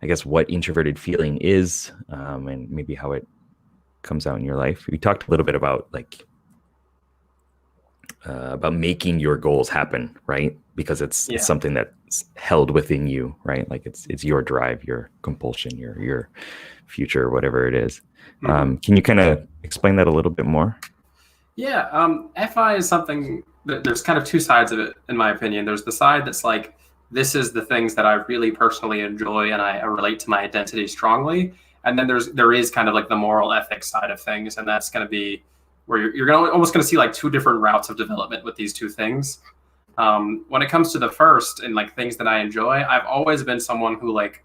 I guess, what introverted feeling is, and maybe how it comes out in your life? We talked a little bit about like about making your goals happen, right? Because it's something that's held within you, right? Like it's your drive, your compulsion, your future, whatever it is. Can you kind of explain that a little bit more? Yeah, FI is something that there's kind of two sides of it, in my opinion. There's the side that's like, this is the things that I really personally enjoy and I relate to my identity strongly. And then there is kind of like the moral ethics side of things. And that's going to be where you're almost going to see like two different routes of development with these two things. When it comes to the first and like things that I enjoy, I've always been someone who like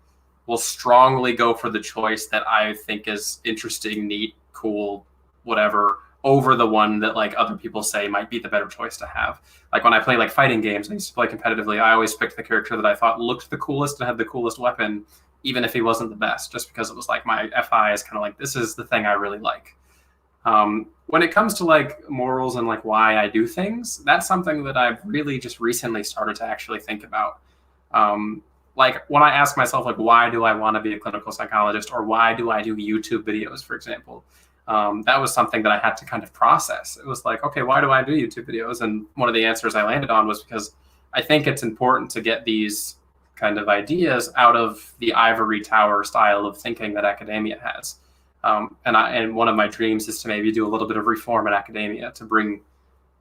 will strongly go for the choice that I think is interesting, neat, cool, whatever, over the one that like other people say might be the better choice to have. Like when I play like fighting games, I used to play competitively, I always picked the character that I thought looked the coolest and had the coolest weapon, even if he wasn't the best, just because it was like my FI is kind of like, this is the thing I really like. When it comes to like morals and like why I do things, that's something that I've really just recently started to actually think about. Like when I ask myself, like, why do I want to be a clinical psychologist, or why do I do YouTube videos, for example? That was something that I had to kind of process. It was like, okay, why do I do YouTube videos? And one of the answers I landed on was because I think it's important to get these kind of ideas out of the ivory tower style of thinking that academia has. And one of my dreams is to maybe do a little bit of reform in academia to bring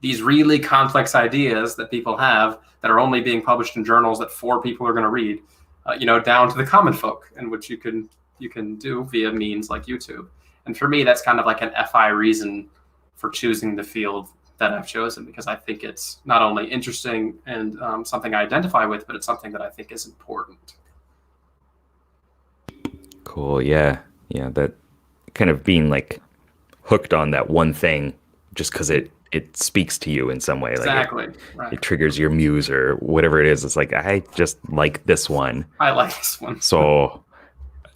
these really complex ideas that people have that are only being published in journals that 4 people are going to read, down to the common folk, and which you can do via means like YouTube. And for me, that's kind of like an FI reason for choosing the field that I've chosen, because I think it's not only interesting and something I identify with, but it's something that I think is important. Cool. Yeah. That kind of being like hooked on that one thing just because it speaks to you in some way. Exactly. Like right. It triggers your muse or whatever it is. It's like, I just like this one. I like this one. So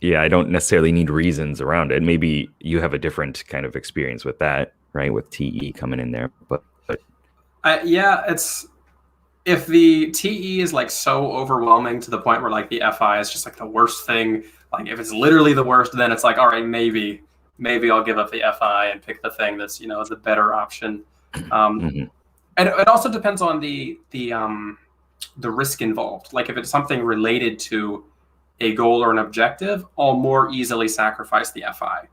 yeah, I don't necessarily need reasons around it. Maybe you have a different kind of experience with that, right? With TE coming in there, but it's, if the TE is like so overwhelming to the point where like the FI is just like the worst thing, like if it's literally the worst, then it's like, all right, maybe I'll give up the FI and pick the thing that's, the better option. And it also depends on the risk involved. Like if it's something related to a goal or an objective, I'll more easily sacrifice the FI.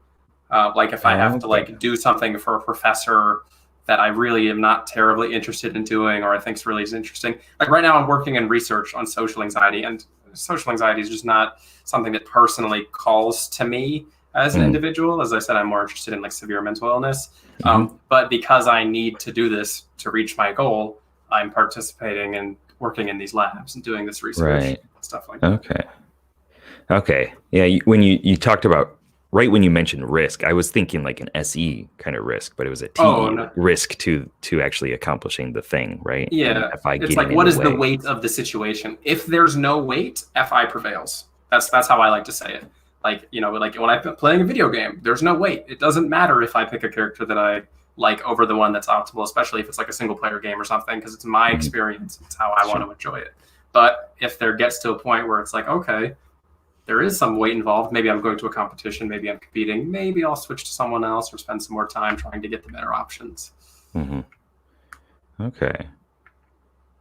Like if I have to like do something for a professor that I really am not terribly interested in doing, or I think is really interesting. Like right now I'm working in research on social anxiety, and social anxiety is just not something that personally calls to me as an individual. As I said, I'm more interested in like severe mental illness. But because I need to do this to reach my goal, I'm participating and working in these labs and doing this research, and stuff like that. Okay. Yeah. When you talked about, right when you mentioned risk, I was thinking like an SE kind of risk, but it was a TE risk to actually accomplishing the thing, right? Yeah. It's like, what is the weight of the situation? If there's no weight, FI prevails. That's how I like to say it. Like, you know, like when I'm playing a video game, there's no weight. It doesn't matter if I pick a character that I like over the one that's optimal, especially if it's like a single player game or something, because it's my experience. It's how I want to enjoy it. But if there gets to a point where it's like, okay, there is some weight involved. Maybe I'm going to a competition. Maybe I'm competing. Maybe I'll switch to someone else or spend some more time trying to get the better options. Okay.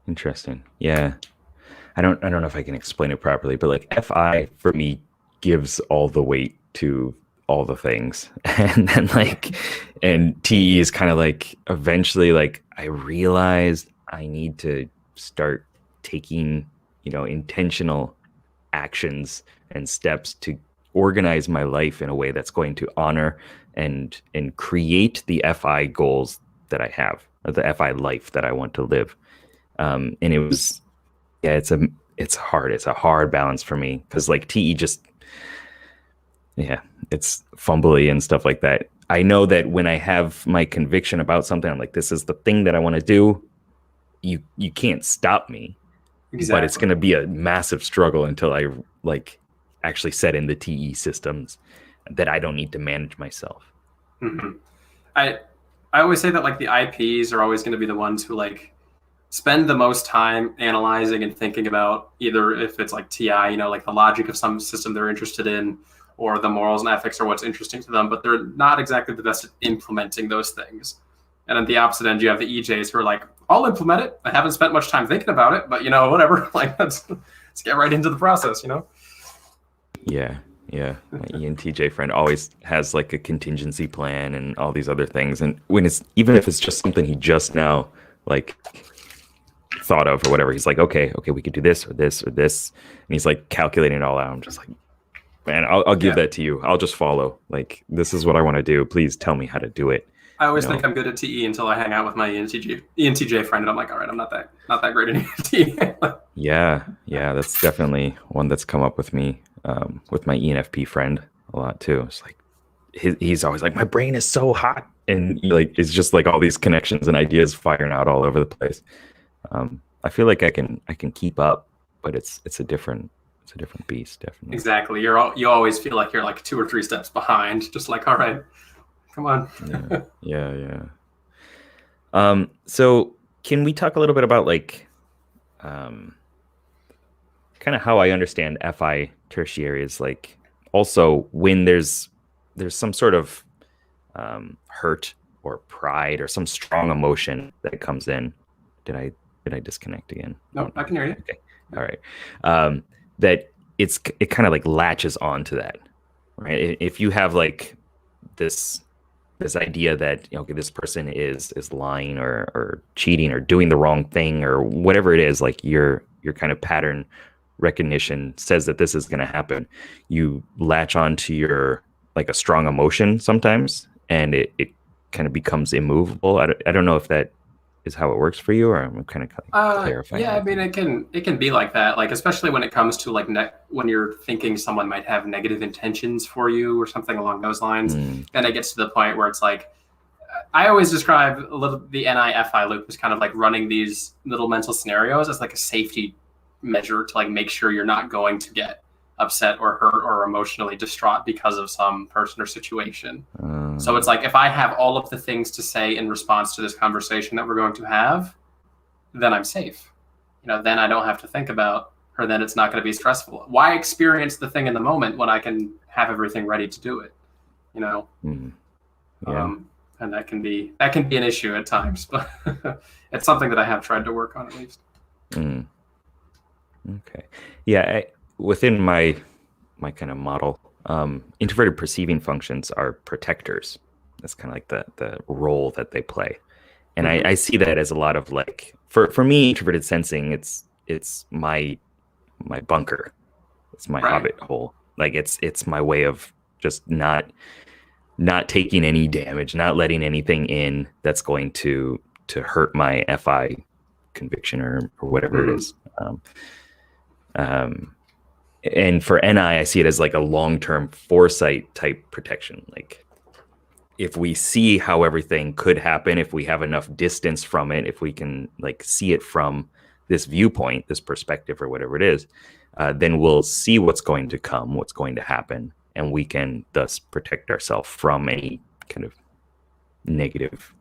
Interesting. Yeah. I don't know if I can explain it properly, but like FI for me gives all the weight to all the things. And then and TE is kind of like eventually like I realized I need to start taking, intentional actions and steps to organize my life in a way that's going to honor and create the FI goals that I have, or the FI life that I want to live. And it was, it's hard. It's a hard balance for me because like TE just, it's fumbly and stuff like that. I know that when I have my conviction about something, I'm like, this is the thing that I want to do. You can't stop me. Exactly. But it's going to be a massive struggle until I actually set in the TE systems that I don't need to manage myself. I always say that like the IPs are always going to be the ones who like spend the most time analyzing and thinking about either if it's like TI, like the logic of some system they're interested in, or the morals and ethics are what's interesting to them, but they're not exactly the best at implementing those things. And at the opposite end, you have the EJs who are like, I'll implement it. I haven't spent much time thinking about it, but whatever. Like let's get right into the process, Yeah. My ENTJ friend always has like a contingency plan and all these other things. And even if it's just something he just now like thought of or whatever, he's like, okay, we could do this or this or this. And he's like calculating it all out. I'm just like, man, I'll give that to you. I'll just follow. Like, this is what I want to do. Please tell me how to do it. I always think I'm good at TE until I hang out with my ENTJ friend, and I'm like, all right, I'm not that great at TE. Yeah, that's definitely one that's come up with me, with my ENFP friend a lot too. It's like he's always like, my brain is so hot, and like it's just like all these connections and ideas firing out all over the place. I feel like I can keep up, but it's a different beast, definitely. Exactly. You always feel like you're like 2 or 3 steps behind. Just like, all right. Come on. Yeah. So can we talk a little bit about like kind of how I understand FI tertiary is like also when there's some sort of hurt or pride or some strong emotion that comes in. Did I disconnect again? No, I can hear you. Okay. All right. That it kind of like latches onto that, right? If you have like this idea that this person is lying or cheating or doing the wrong thing or whatever it is, like your kind of pattern recognition says that this is going to happen, you latch on to your like a strong emotion sometimes, and it kind of becomes immovable. I don't know if that is how it works for you, or I'm kind of clarifying. Yeah, I mean, it can be like that, like especially when it comes to like when you're thinking someone might have negative intentions for you or something along those lines. And it gets to the point where it's like, I always describe the NI-FI loop as kind of like running these little mental scenarios as like a safety measure to like make sure you're not going to get upset or hurt or emotionally distraught because of some person or situation. So it's like, if I have all of the things to say in response to this conversation that we're going to have, then I'm safe. Then I don't have to think about, or then it's not going to be stressful. Why experience the thing in the moment when I can have everything ready to do it? Yeah. And that can be an issue at times, but it's something that I have tried to work on at least. Okay. Yeah. Within my kind of model, introverted perceiving functions are protectors. That's kind of like the role that they play. And I see that as a lot of like, for me, introverted sensing, it's my bunker. It's my Right. hobbit hole. Like it's my way of just not taking any damage, not letting anything in that's going to hurt my FI conviction or whatever it is. And for NI, I see it as like a long-term foresight type protection. Like if we see how everything could happen, if we have enough distance from it, if we can like see it from this viewpoint, this perspective or whatever it is, then we'll see what's going to come, what's going to happen, and we can thus protect ourselves from any kind of negative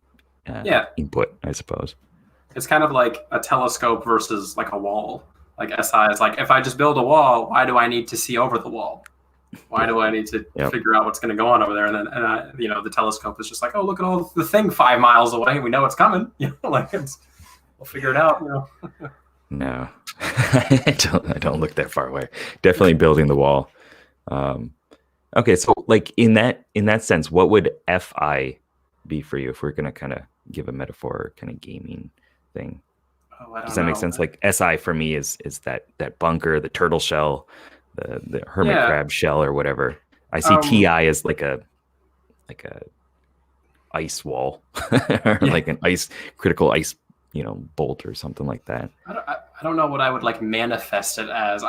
input, I suppose. It's kind of like a telescope versus like a wall. Like SI is like, if I just build a wall, why do I need to see over the wall? Why do I need to figure out what's going to go on over there? And then, the telescope is just like, oh, look at all the thing 5 miles away. We know it's coming. Like we'll figure it out. No, I don't look that far away. Definitely building the wall. Okay, so like in that sense, what would FI be for you if we're gonna kind of give a metaphor, kind of gaming thing? Does that make sense? Like SI for me is that bunker, the turtle shell, the hermit crab shell or whatever. I see TI as like a ice wall or like an critical ice bolt or something like that. I don't know what I would like manifest it as.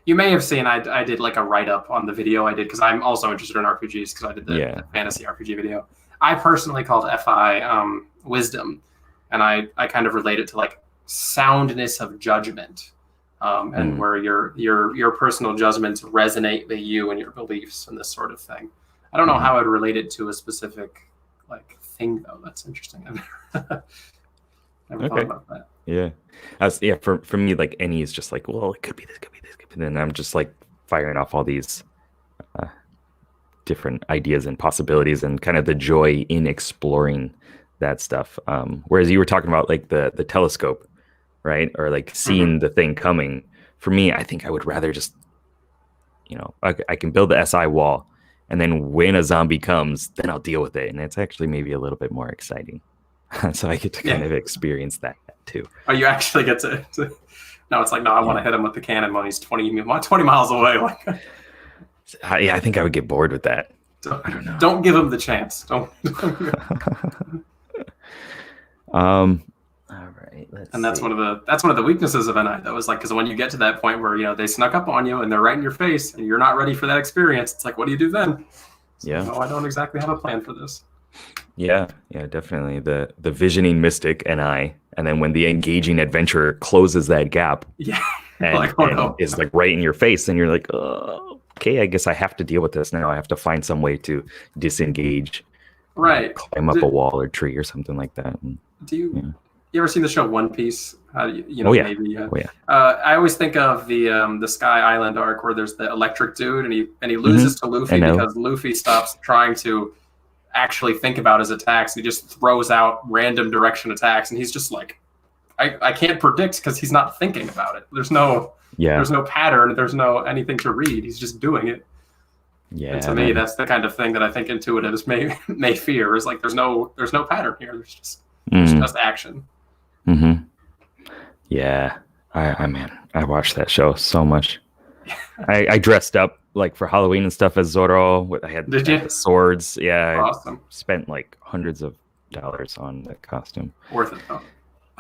You may have seen I did like a write-up on the video I did because I'm also interested in RPGs because I did the fantasy RPG video. I personally called FI wisdom, and I kind of relate it to like soundness of judgment, and where your personal judgments resonate with you and your beliefs and this sort of thing. I don't know how I'd relate it to a specific like thing though. That's interesting. Never thought about that. Yeah. For me, like any is just like, well, it could be this, could be this, could be. And then I'm just like firing off all these different ideas and possibilities and kind of the joy in exploring that stuff. Whereas you were talking about like the telescope, right? Or like seeing the thing coming. For me, I think I would rather just, I can build the SI wall, and then when a zombie comes, then I'll deal with it. And it's actually maybe a little bit more exciting. So I get to kind of experience that too. Oh, you actually get to no, it's like, no, I want to hit him with the cannon when he's 20 miles away. Like, I think I would get bored with that. I don't know. Don't give him the chance. Don't. All right. That's one of the weaknesses of NI. That was like, because when you get to that point where they snuck up on you and they're right in your face and you're not ready for that experience, it's like, what do you do then? No, I don't exactly have a plan for this. Yeah, definitely. The visioning mystic NI, and then when the engaging adventurer closes that gap, and is like right in your face, and you're like, oh, okay, I guess I have to deal with this now. I have to find some way to disengage, right? Climb up a wall or tree or something like that. Do you ever seen the show One Piece? Maybe. I always think of the Sky Island arc where there's the electric dude, and he loses to Luffy because Luffy stops trying to actually think about his attacks. He just throws out random direction attacks, and he's just like, I can't predict because he's not thinking about it. There's no pattern. There's no anything to read. He's just doing it. Yeah. And to me, that's the kind of thing that I think intuitives may fear, is like there's no pattern here. There's just action. Mm-hmm. Yeah. I watched that show so much. I dressed up like for Halloween and stuff as Zorro. I had the swords. Yeah. Awesome. I spent like hundreds of dollars on the costume. Worth it though.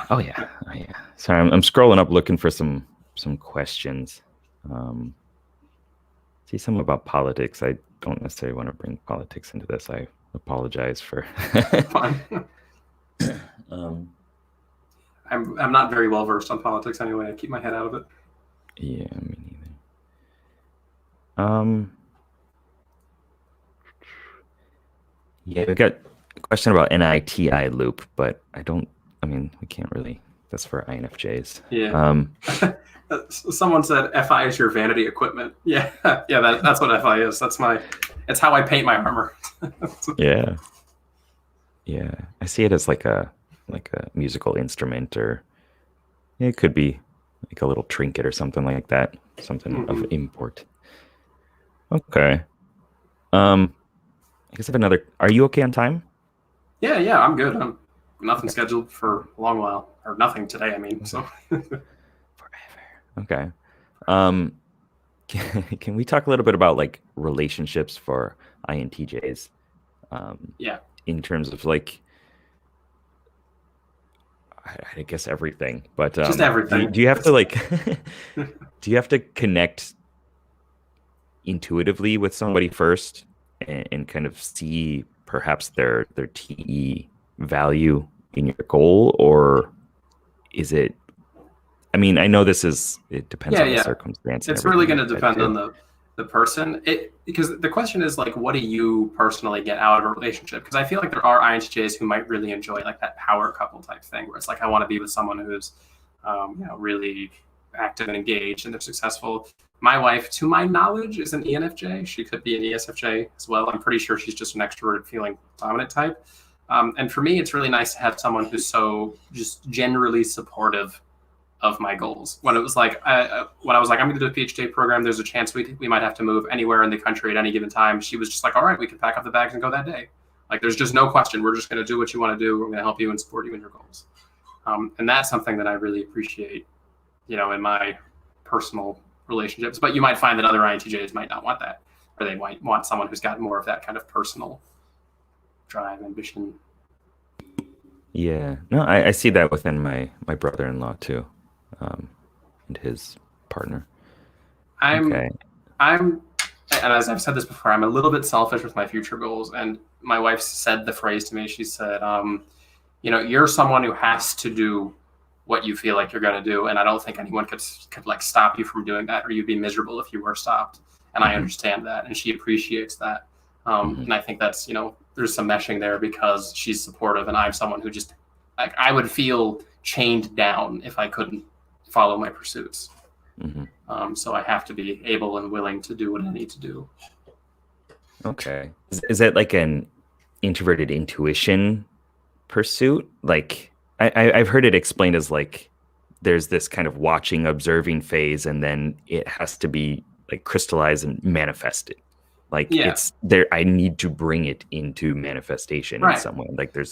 Oh yeah. Sorry, I'm scrolling up looking for some questions. See some about politics. I don't necessarily want to bring politics into this. I apologize for. Fine. I'm not very well versed on politics anyway. I keep my head out of it. Yeah, me neither. We got a question about NITI loop, but we can't really. That's for INFJs. Yeah. Someone said FI is your vanity equipment. Yeah. That's what FI is. It's how I paint my armor. Yeah. I see it as like a musical instrument, or it could be like a little trinket or something like that. Something of import. Okay. I guess I have another. Are you okay on time? Yeah, I'm good. I'm nothing scheduled for a long while, or nothing today. I mean, so forever. Okay. Can we talk a little bit about like relationships for INTJs? Yeah, In terms of like, I guess everything, but just everything. do you have to like, do you have to connect intuitively with somebody first and kind of see perhaps their TE value in your goal, or is it? I mean, I know it depends Yeah, on the yeah. circumstance and It's really everything going to like that depend on too. the person. Because the question is like, what do you personally get out of a relationship? Because I feel like there are INTJs who might really enjoy like that power couple type thing, where it's like I want to be with someone who's, really active and engaged, and they're successful. My wife, to my knowledge, is an ENFJ. She could be an ESFJ as well. I'm pretty sure she's just an extroverted, feeling dominant type. And for me, it's really nice to have someone who's so just generally supportive of my goals. When it was like, when I was like, I'm going to do a PhD program, there's a chance we might have to move anywhere in the country at any given time. She was just like, all right, we can pack up the bags and go that day. Like, there's just no question. We're just going to do what you want to do. We're going to help you and support you in your goals. And that's something that I really appreciate, in my personal relationships. But you might find that other INTJs might not want that, or they might want someone who's got more of that kind of personal drive, ambition. Yeah, no, I see that within my brother-in-law too, and his partner. I'm Okay. I'm and as I've said this before, I'm a little bit selfish with my future goals. And my wife said the phrase to me. She said, you're someone who has to do what you feel like you're going to do, and I don't think anyone could like stop you from doing that, or you'd be miserable if you were stopped. And I Hmm. understand that, and she appreciates that. Hmm. And I think that's, there's some meshing there because she's supportive, and I'm someone who just like I would feel chained down if I couldn't follow my pursuits. Hmm. So I have to be able and willing to do what I need to do. Okay. Is that like an introverted intuition pursuit? Like I've heard it explained as like there's this kind of watching, observing phase, and then it has to be like crystallized and manifested. Like Yeah, it's there. I need to bring it into manifestation in right. some way. Like there's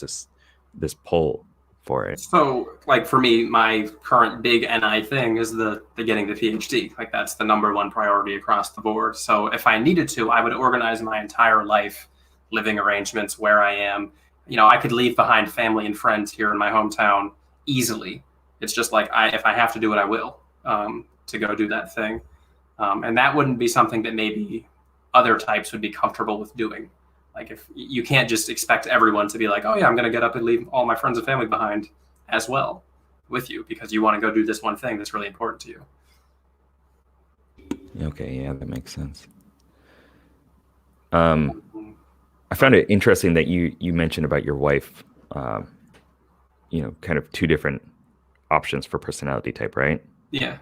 this pull for it. So, like for me, my current big NI thing is the getting the PhD. Like that's the number one priority across the board. So, if I needed to, I would organize my entire life, living arrangements, where I am. I could leave behind family and friends here in my hometown easily. It's just like if I have to do it, I will, to go do that thing. And that wouldn't be something that maybe other types would be comfortable with doing. Like if you can't just expect everyone to be like, oh yeah, I'm going to get up and leave all my friends and family behind as well with you because you want to go do this one thing that's really important to you. Okay, yeah, that makes sense. I found it interesting that you mentioned about your wife, kind of two different options for personality type, right? Yeah.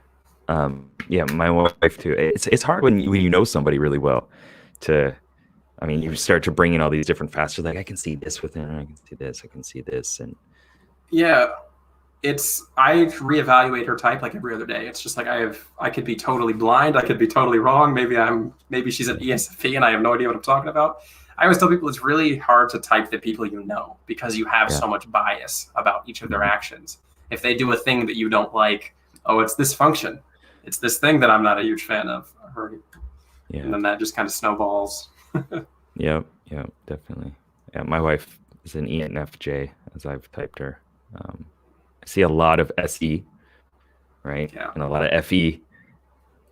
Yeah, my wife too. It's hard when you know somebody really well to, I mean, you start to bring in all these different facets. Like I can see this within her, I can see this, I can see this, and Yeah. I reevaluate her type like every other day. It's just like I could be totally blind. I could be totally wrong. Maybe she's an ESFP and I have no idea what I'm talking about. I always tell people it's really hard to type the people you know because you have yeah, so much bias about each of their mhm, actions. If they do a thing that you don't like, oh, it's this function. It's this thing that I'm not a huge fan of. And yeah, then that just kind of snowballs. yeah, definitely. Yeah, my wife is an ENFJ, as I've typed her. I see a lot of SE, right, Yeah. and a lot of FE,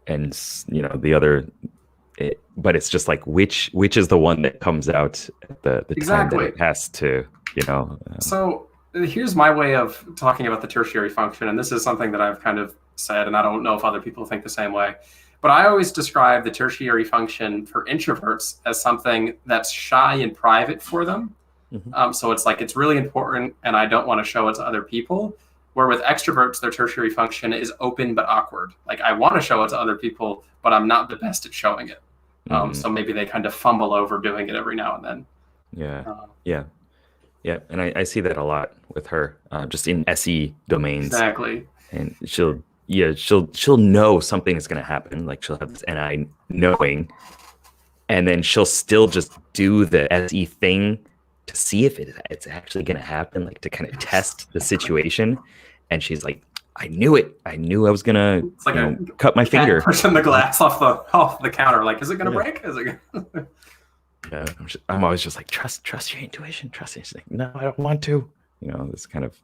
and the other. But it's just like which is the one that comes out at the time that Exactly. it has to, So here's my way of talking about the tertiary function. And this is something that I've kind of said, and I don't know if other people think the same way. But I always describe the tertiary function for introverts as something that's shy and private for them. Mhm. So it's like it's really important, and I don't want to show it to other people. Where with extroverts, their tertiary function is open but awkward. Like I want to show it to other people, but I'm not the best at showing it. Mhm. So maybe they kind of fumble over doing it every now and then. Yeah, Uh, yeah, yeah, and I see that a lot with her, just in SE domains, exactly. and she'll know something is going to happen, like she'll have this NI knowing, and then she'll still just do the SE thing to see if it's actually going to happen, like to kind of test the situation, and she's like, I knew it. I knew I was gonna It's like cut my finger. Pushing the glass off the counter. Like, is it gonna break? Is it gonna... Yeah, I'm always just like, trust your intuition. Trust it. It's like, no, I don't want to. This kind of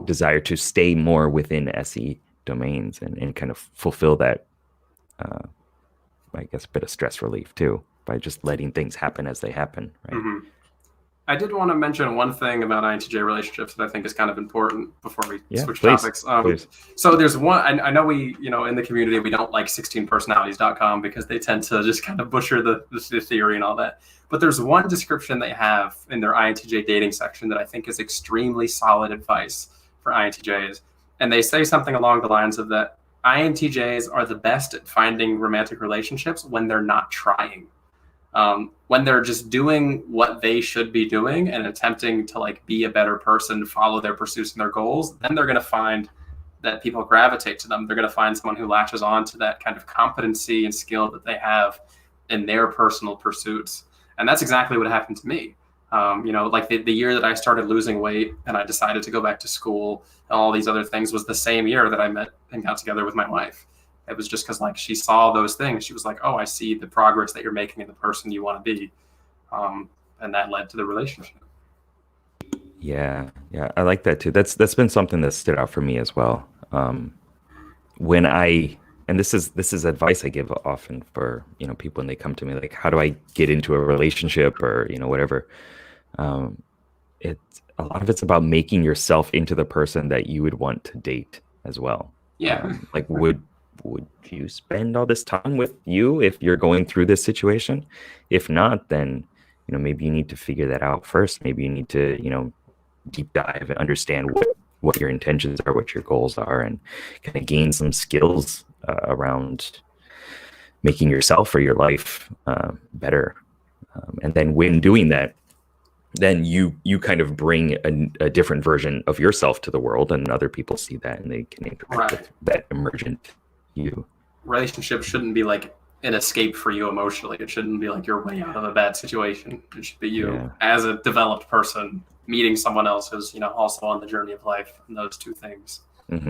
desire to stay more within SE domains and kind of fulfill that, I guess, bit of stress relief too, by just letting things happen as they happen. Right. Mm-hmm. I did want to mention one thing about INTJ relationships that I think is kind of important before we switch topics. So there's one, I know we, in the community, we don't like 16personalities.com because they tend to just kind of butcher the theory and all that. But there's one description they have in their INTJ dating section that I think is extremely solid advice for INTJs. And they say something along the lines of that INTJs are the best at finding romantic relationships when they're not trying. When they're just doing what they should be doing and attempting to like be a better person, follow their pursuits and their goals, then they're going to find that people gravitate to them. They're going to find someone who latches on to that kind of competency and skill that they have in their personal pursuits. And that's exactly what happened to me. Like the year that I started losing weight and I decided to go back to school and all these other things was the same year that I met and got together with my wife. It was just because like she saw those things. She was like, oh, I see the progress that you're making in the person you want to be. And that led to the relationship. Yeah. I like that too. That's been something that stood out for me as well. And this is advice I give often for, people when they come to me, like, how do I get into a relationship or, whatever. A lot of it's about making yourself into the person that you would want to date as well. Yeah. Like, would you spend all this time with you if you're going through this situation? If not, then, maybe you need to figure that out first. Maybe you need to, deep dive and understand what your intentions are, what your goals are, and kind of gain some skills around making yourself or your life better. And then when doing that, then you kind of bring a different version of yourself to the world, and other people see that and they can interact with that emergent you. Relationships shouldn't be like an escape for you emotionally. It shouldn't be like your way out of a bad situation. It should be you as a developed person meeting someone else who's also on the journey of life, and those two things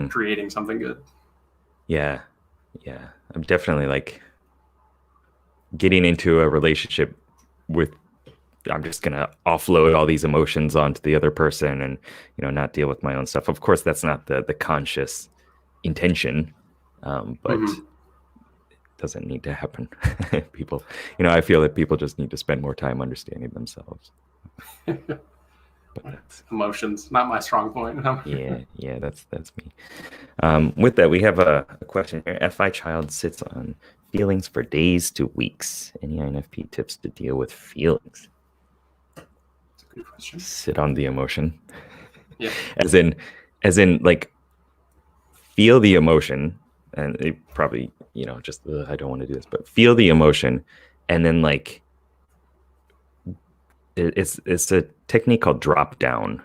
creating something good. Yeah. I'm definitely like getting into a relationship with, I'm just going to offload all these emotions onto the other person and, not deal with my own stuff. Of course, that's not the conscious intention, but it doesn't need to happen. People, I feel that people just need to spend more time understanding themselves. But that's emotions, not my strong point. yeah, that's me. With that, we have a question here. FI child sits on feelings for days to weeks. Any INFP tips to deal with feelings? That's a good question. Sit on the emotion. Yeah. As in like feel the emotion, and it probably, just I don't want to do this, but feel the emotion, and then like it's a technique called drop down.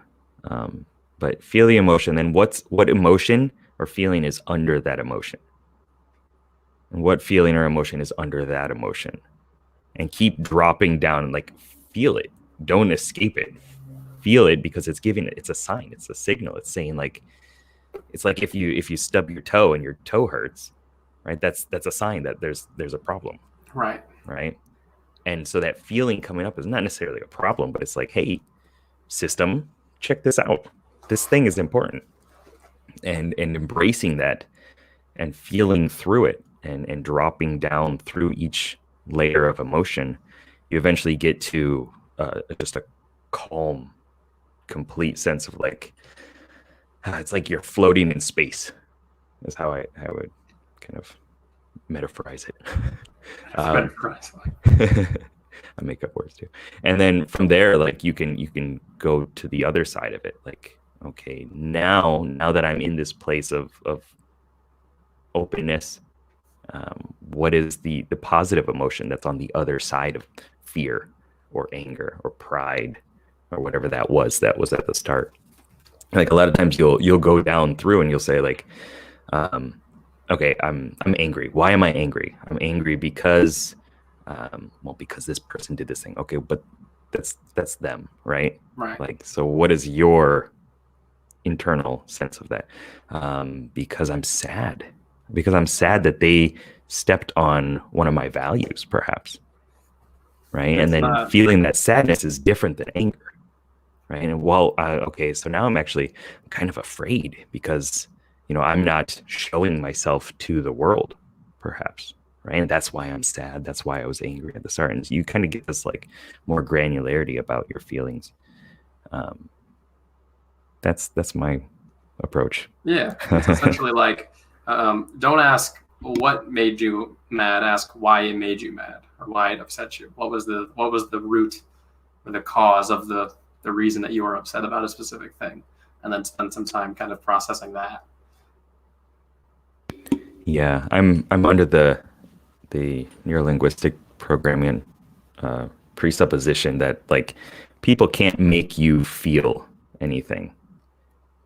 But feel the emotion, then what emotion or feeling is under that emotion, and what feeling or emotion is under that emotion, and keep dropping down and like feel it. Don't escape it. Feel it, because it's a sign, it's a signal. It's saying like, it's like if you stub your toe and your toe hurts, right? That's a sign that there's a problem. Right. And so that feeling coming up is not necessarily a problem, but it's like, hey, system, check this out. This thing is important. And embracing that and feeling through it and dropping down through each layer of emotion, you eventually get to just a calm, complete sense of like, it's like you're floating in space. That's how I would kind of metaphorize it. I make up words too. And then from there, like you can go to the other side of it. Like, okay, now that I'm in this place of openness, what is the positive emotion that's on the other side of fear or anger or pride or whatever that was at the start? Like a lot of times you'll go down through and you'll say like, okay, I'm angry. Why am I angry? I'm angry because, because this person did this thing. Okay, but that's them, right? Right. Like, so what is your internal sense of that, because I'm sad. Because I'm sad that they stepped on one of my values, perhaps. Right. And then feeling that sadness is different than anger. Right. And okay, so now I'm actually kind of afraid because, I'm not showing myself to the world, perhaps. Right. And that's why I'm sad. That's why I was angry at the start. And you kind of get this like more granularity about your feelings. That's my approach. Yeah. It's essentially like, don't ask what made you mad, ask why it made you mad or why it upset you. What was the root or the cause of the reason that you were upset about a specific thing, and then spend some time kind of processing that. Yeah, I'm under the neurolinguistic programming presupposition that like people can't make you feel anything.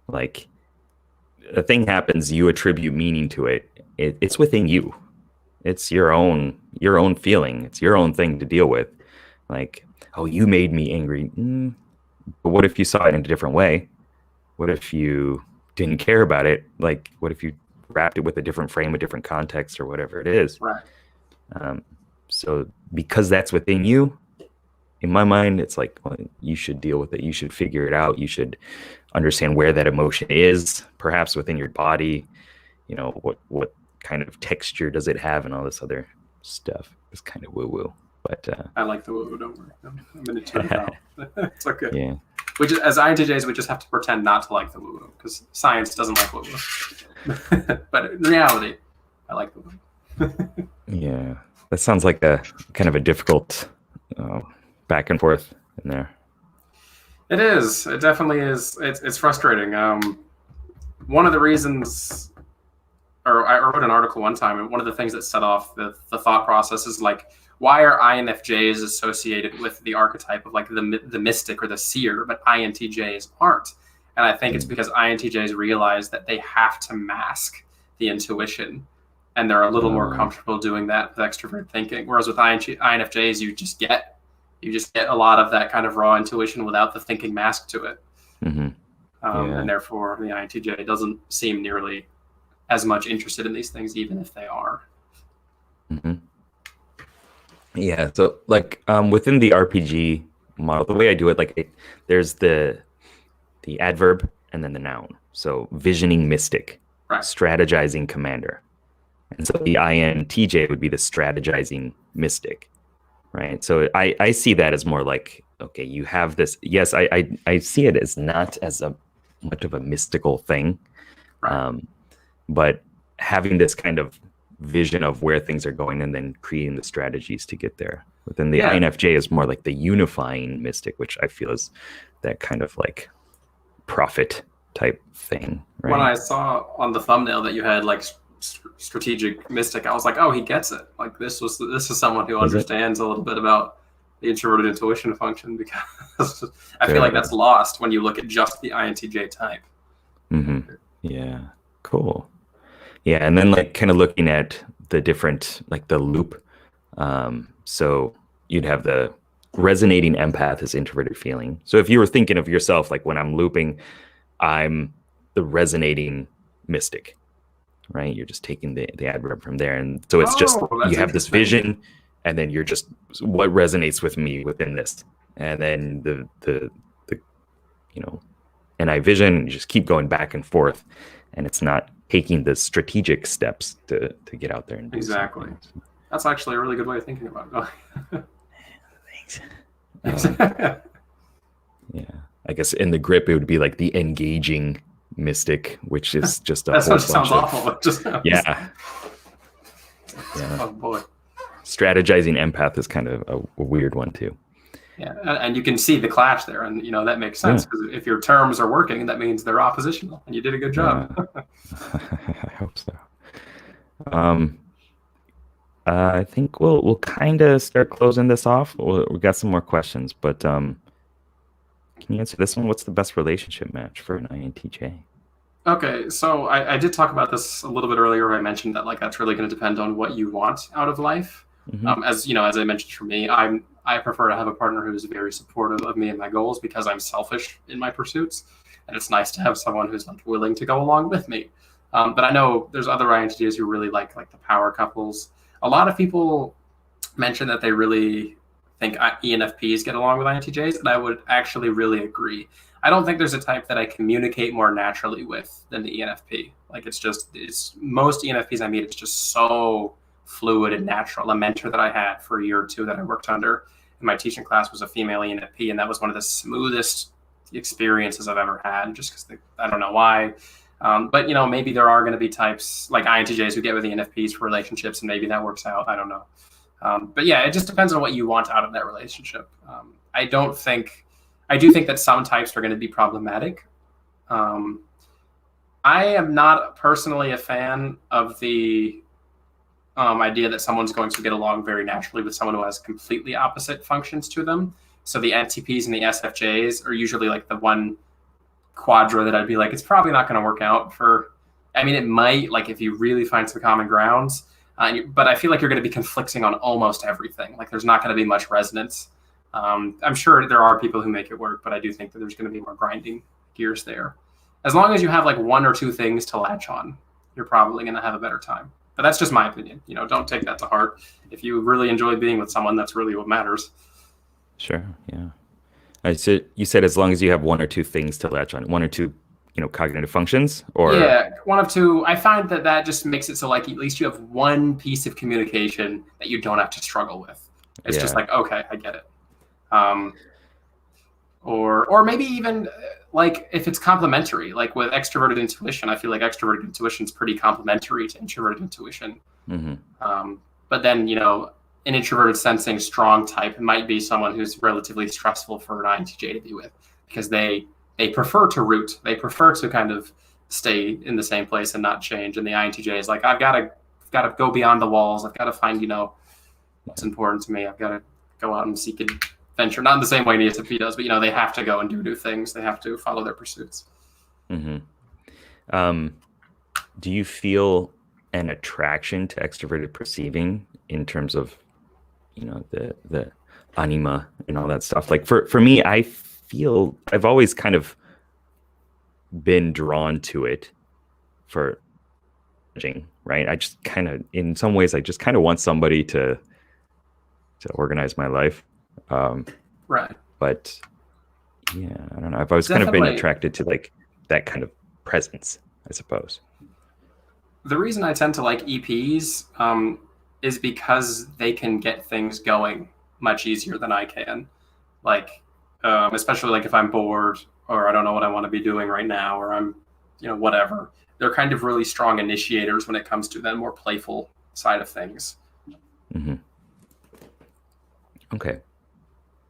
Like a thing happens, you attribute meaning to it. It's within you. It's your own feeling. It's your own thing to deal with. Like, oh, you made me angry. But what if you saw it in a different way? What if you didn't care about it? Like, what if you wrapped it with a different frame, a different context, or whatever it is? Right. So because that's within you, in my mind, it's like, well, you should deal with it. You should figure it out. You should understand where that emotion is, perhaps within your body. What kind of texture does it have, and all this other stuff. It's kind of woo-woo. But I like the woo-woo, don't worry. I'm going to turn it out. It's okay. Yeah. As INTJs, we just have to pretend not to like the woo-woo, because science doesn't like woo-woo. But in reality, I like the woo-woo. Yeah. That sounds like a kind of a difficult back and forth in there. It is. It definitely is. It's frustrating. One of the reasons, or I wrote an article one time, and one of the things that set off the thought process is like, why are INFJs associated with the archetype of like the mystic or the seer, but INTJs aren't? And I think it's because INTJs realize that they have to mask the intuition, and they're a little more comfortable doing that with extrovert thinking. Whereas with INFJs, you just get a lot of that kind of raw intuition without the thinking mask to it. Mm-hmm. And therefore the INTJ doesn't seem nearly as much interested in these things, even if they are. Mm-hmm. Yeah. So like within the RPG model, the way I do it, like there's the adverb and then the noun. So visioning mystic, right. Strategizing commander. And so the INTJ would be the strategizing mystic, right? So I see that as more like, okay, you have this. Yes, I see it as not as much of a mystical thing, right. But having this kind of vision of where things are going and then creating the strategies to get there. Within the INFJ is more like the unifying mystic, which I feel is that kind of like prophet type thing. Right? When I saw on the thumbnail that you had like strategic mystic, I was like, oh, he gets it. Like this is someone who understands a little bit about the introverted intuition function, because I feel like that's lost when you look at just the INTJ type. Mm-hmm. Yeah, cool. Yeah, and then like kind of looking at the different, like the loop. So you'd have the resonating empath as introverted feeling. So if you were thinking of yourself, like when I'm looping, I'm the resonating mystic, right? You're just taking the adverb from there. And so it's just, you have this vision, and then you're just, what resonates with me within this? And then the and I vision, and you just keep going back and forth, and it's not taking the strategic steps to get out there and do exactly. something. That's actually a really good way of thinking about it. Thanks. Yeah, I guess in the grip it would be like the engaging mystic, which is just a whole bunch sounds of awful. Yeah. Oh boy. Strategizing empath is kind of a weird one too. Yeah, and you can see the clash there, and that makes sense, because if your terms are working, that means they're oppositional, and you did a good job. I hope so. I think we'll kind of start closing this off. We got some more questions, but can you answer this one? What's the best relationship match for an INTJ? Okay, so I did talk about this a little bit earlier. I mentioned that like that's really going to depend on what you want out of life. Mm-hmm. As I mentioned, for me, I prefer to have a partner who is very supportive of me and my goals, because I'm selfish in my pursuits. and it's nice to have someone who's like willing to go along with me. But I know there's other INTJs who really like the power couples. A lot of people mention that they really think ENFPs get along with INTJs, and I would actually really agree. I don't think there's a type that I communicate more naturally with than the ENFP. Like it's most ENFPs I meet, it's just so fluid and natural. A mentor that I had for a year or two that I worked under in my teaching class was a female ENFP, and that was one of the smoothest experiences I've ever had, just because I don't know why. But maybe there are going to be types like INTJs who get with ENFPs for relationships, and maybe that works out. I don't know. But yeah, it just depends on what you want out of that relationship. I do think that some types are going to be problematic. I am not personally a fan of the idea that someone's going to get along very naturally with someone who has completely opposite functions to them. So the NTPs and the SFJs are usually like the one quadra that I'd be like, it's probably not going to work out it might, like if you really find some common grounds, but I feel like you're going to be conflicting on almost everything. Like there's not going to be much resonance. I'm sure there are people who make it work, but I do think that there's going to be more grinding gears there. As long as you have like one or two things to latch on, you're probably going to have a better time. But that's just my opinion. Don't take that to heart. If you really enjoy being with someone, that's really what matters. Sure. Yeah. So you said as long as you have one or two things to latch on, one or two, cognitive functions, or yeah, one of two. I find that just makes it so like at least you have one piece of communication that you don't have to struggle with. It's just like, okay, I get it. Or maybe even like if it's complementary, like with extroverted intuition, I feel like extroverted intuition is pretty complementary to introverted intuition. Mm-hmm. But then, an introverted sensing strong type might be someone who's relatively stressful for an INTJ to be with, because they prefer to root. They prefer to kind of stay in the same place and not change. And the INTJ is like, I've got to go beyond the walls. I've got to find, what's important to me. I've got to go out and seek adventure. Not in the same way an ESFP does, but, they have to go and do new things. They have to follow their pursuits. Mm-hmm. Do you feel an attraction to extroverted perceiving in terms of, the anima and all that stuff? Like for me, I feel I've always kind of been drawn to it for, right? I just kind of, in some ways, I just kind of want somebody to organize my life. Right. But yeah, I don't know. I've always kind of been attracted to like that kind of presence, I suppose. The reason I tend to like EPs is because they can get things going much easier than I can. Like, especially like if I'm bored or I don't know what I want to be doing right now, or I'm, whatever. They're kind of really strong initiators when it comes to the more playful side of things. Mm-hmm. Okay.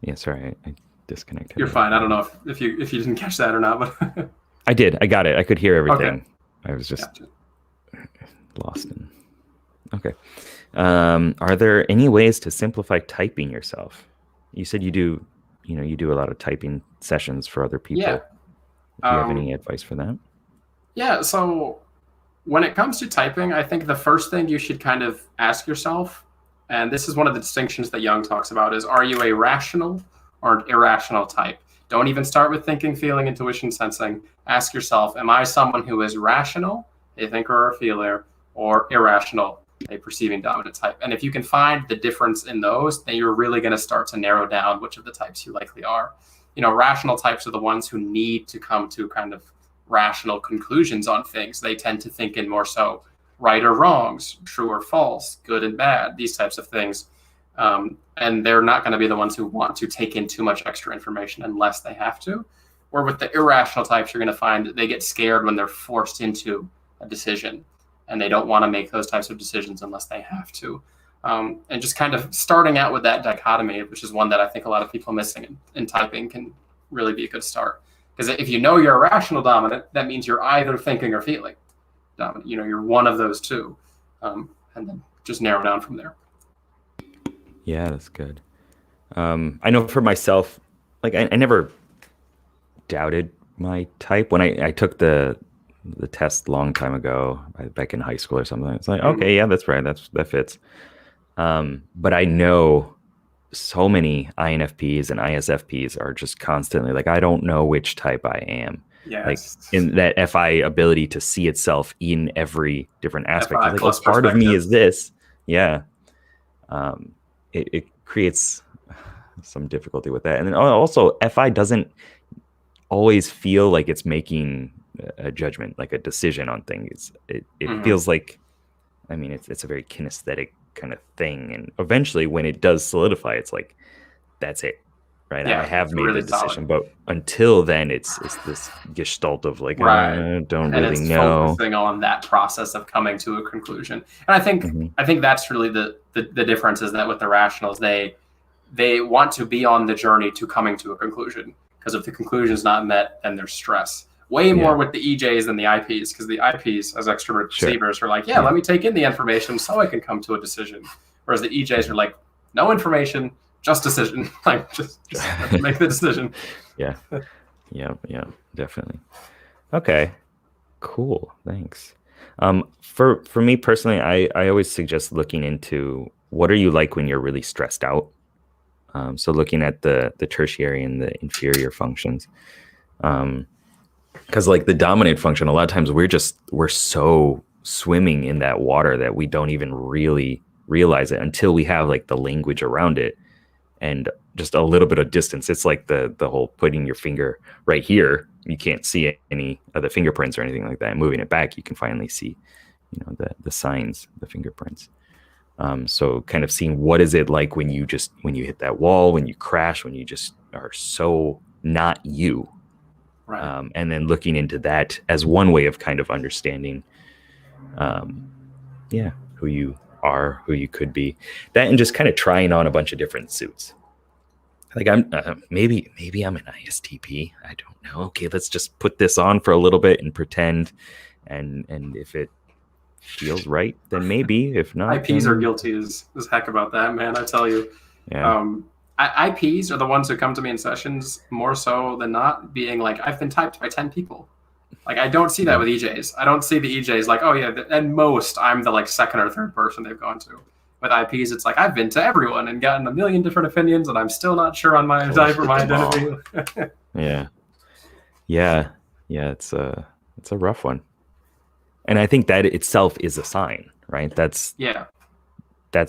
Yeah, sorry, I disconnected. You're fine. I don't know if you didn't catch that or not, but I did. I got it. I could hear everything. Okay. I was just lost in. Okay. Are there any ways to simplify typing yourself? You said you do a lot of typing sessions for other people. Yeah. Do you have any advice for that? Yeah. So when it comes to typing, I think the first thing you should kind of ask yourself, and this is one of the distinctions that Jung talks about, is are you a rational or an irrational type? Don't even start with thinking, feeling, intuition, sensing. Ask yourself, am I someone who is rational, a thinker or a feeler, or irrational, a perceiving dominant type? And if you can find the difference in those, then you're really going to start to narrow down which of the types you likely are. Rational types are the ones who need to come to kind of rational conclusions on things. They tend to think in more so right or wrongs, true or false, good and bad, these types of things. And they're not going to be the ones who want to take in too much extra information unless they have to. Or with the irrational types, you're going to find that they get scared when they're forced into a decision, and they don't want to make those types of decisions unless they have to. And just kind of starting out with that dichotomy, which is one that I think a lot of people missing in typing, can really be a good start. Because if you know you're a rational dominant, that means you're either thinking or feeling dominant. You're one of those two. And then just narrow down from there. Yeah, that's good. I know for myself, like I never doubted my type. When I took the test long time ago, back in high school or something, it's like, okay, yeah, that's right. That fits. But I know so many INFPs and ISFPs are just constantly like, I don't know which type I am. like in that FI ability to see itself in every different aspect. FI Like, plus part of me perspective. is this. Yeah. It creates some difficulty with that. And then also FI doesn't always feel like it's making a judgment, like a decision on things. It feels like, I mean, it's a very kinesthetic kind of thing. And eventually when it does solidify, it's like, that's it. Right. Yeah, I have it's made really the decision, solid. but until then it's this gestalt of like, Right. don't And really it's know. focusing on that process of coming to a conclusion. And I think that's really the difference, is that with the rationals, they want to be on the journey to coming to a conclusion, because if the conclusion is not met, then there's stress. Way more with the EJs than the IPs, because the IPs, as extrovert perceivers, are like, let me take in the information so I can come to a decision. Whereas the EJs are like, no information, just decision. Like, just make the decision. Yeah, definitely. Okay, cool. Thanks. For me personally, I always suggest looking into what are you like when you're really stressed out. So looking at the tertiary and the inferior functions. Because like the dominant function, a lot of times we're so swimming in that water that we don't even really realize it until we have like the language around it and just a little bit of distance. It's like the whole putting your finger right here. You can't see any of the fingerprints or anything like that. And moving it back, you can finally see, the signs, the fingerprints. So kind of seeing what is it like when you hit that wall, when you crash, when you just are so not you. Right. And then looking into that as one way of kind of understanding, who you are, who you could be. That, and just kind of trying on a bunch of different suits. Like I'm maybe I'm an ISTP. I don't know. Okay, let's just put this on for a little bit and pretend, and if it feels right, then maybe. If not, IPs are guilty as heck about that, man. I tell you. Yeah. IPs are the ones who come to me in sessions more so than not, being like, I've been typed by 10 people. Like, I don't see that with EJs. I don't see the EJs like, oh yeah, at most I'm the like second or third person they've gone to. With IPs, it's like, I've been to everyone and gotten a million different opinions, and I'm still not sure on my type or my identity. Yeah. It's a rough one. And I think that itself is a sign, right? That's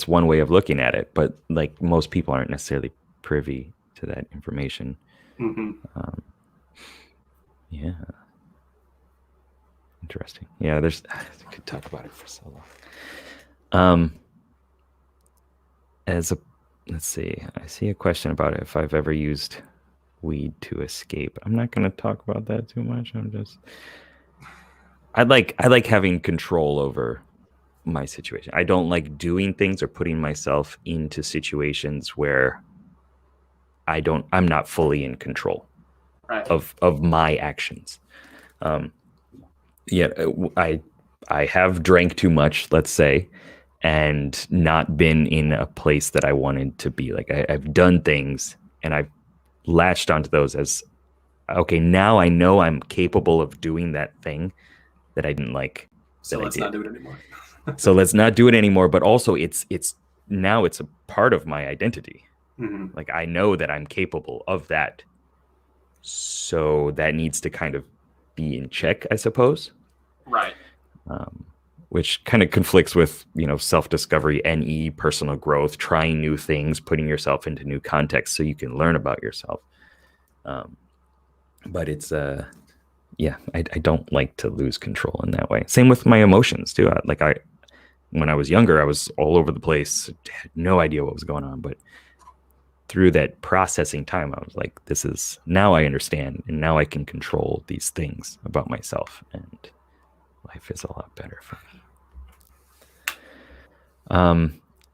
one way of looking at it. But like most people aren't necessarily privy to that information. Interesting. Yeah, I could talk about it for so long. Let's see. I see a question about if I've ever used weed to escape. I'm not going to talk about that too much. I like having control over my situation. I don't like doing things or putting myself into situations where I'm not fully in control of my actions. I have drank too much, let's say, and not been in a place that I wanted to be. Like I've done things and I've latched onto those as, okay, now I know I'm capable of doing that thing that I didn't like. So let's not do it anymore. So let's not do it anymore. But also it's now it's a part of my identity. Like I know that I'm capable of that. So that needs to kind of be in check, I suppose. Right. Which kind of conflicts with, self-discovery, NE, personal growth, trying new things, putting yourself into new contexts so you can learn about yourself. But it's, I don't like to lose control in that way. Same with my emotions too. When I was younger, I was all over the place, had no idea what was going on. But through that processing time, I was like, now I understand, and now I can control these things about myself, and life is a lot better for me.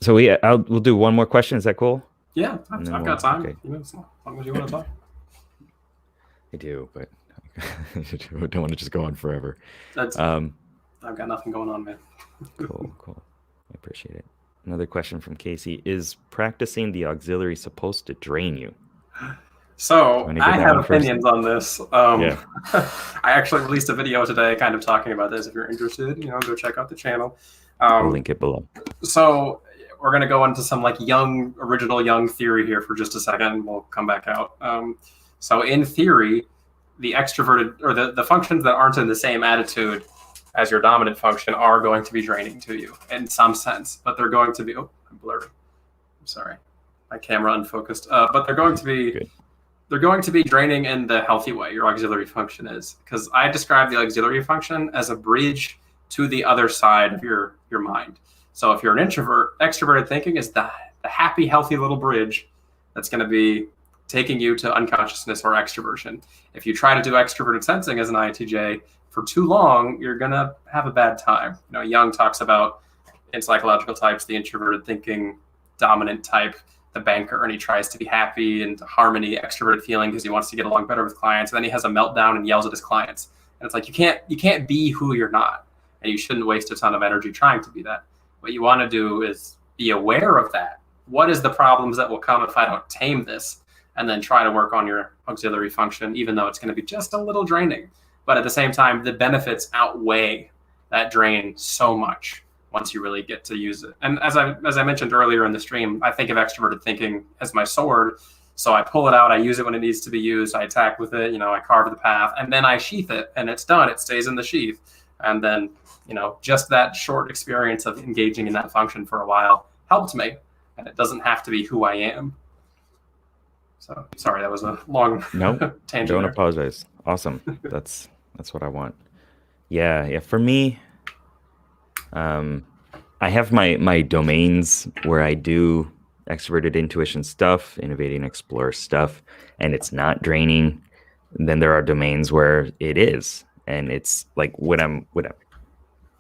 So we'll do one more question. Is that cool? Yeah, I've got time. Okay. As long as you want to talk. I do, but I don't want to just go on forever. I've got nothing going on, man. Cool. I appreciate it. Another question from Casey: is practicing the auxiliary supposed to drain you? So I have opinions on this. I actually released a video today kind of talking about this. If you're interested, go check out the channel. I'll link it below. So we're going to go into some like original young theory here for just a second. We'll come back out. So in theory, the extroverted or the functions that aren't in the same attitude as your dominant function are going to be draining to you in some sense, but they're going to be, oh, I'm blurry. I'm sorry. My camera unfocused. But they're going to be, Good. they're going to be draining in the healthy way. Your auxiliary function is, because I describe the auxiliary function as a bridge to the other side of your mind. So if you're an introvert, extroverted thinking is the happy, healthy little bridge that's going to be taking you to unconsciousness or extroversion. If you try to do extroverted sensing as an INTJ for too long, you're going to have a bad time. You know, Jung talks about in psychological types, the introverted thinking dominant type, the banker, and he tries to be happy and harmony, extroverted feeling because he wants to get along better with clients. And then he has a meltdown and yells at his clients. And it's like, you can't be who you're not. And you shouldn't waste a ton of energy trying to be that. What you want to do is be aware of that. What is the problems that will come if I don't tame this? And then try to work on your auxiliary function, even though it's going to be just a little draining. But at the same time, the benefits outweigh that drain so much once you really get to use it. And as I mentioned earlier in the stream, I think of extroverted thinking as my sword. So I pull it out, I use it when it needs to be used, I attack with it, I carve the path, and then I sheath it, and it's done, it stays in the sheath. And then, just that short experience of engaging in that function for a while helped me. And it doesn't have to be who I am. So sorry, that was a long tangent. Don't apologize. Awesome. That's what I want. Yeah. For me, I have my domains where I do extroverted intuition stuff, innovating explorer stuff, and it's not draining. Then there are domains where it is, and it's like when I'm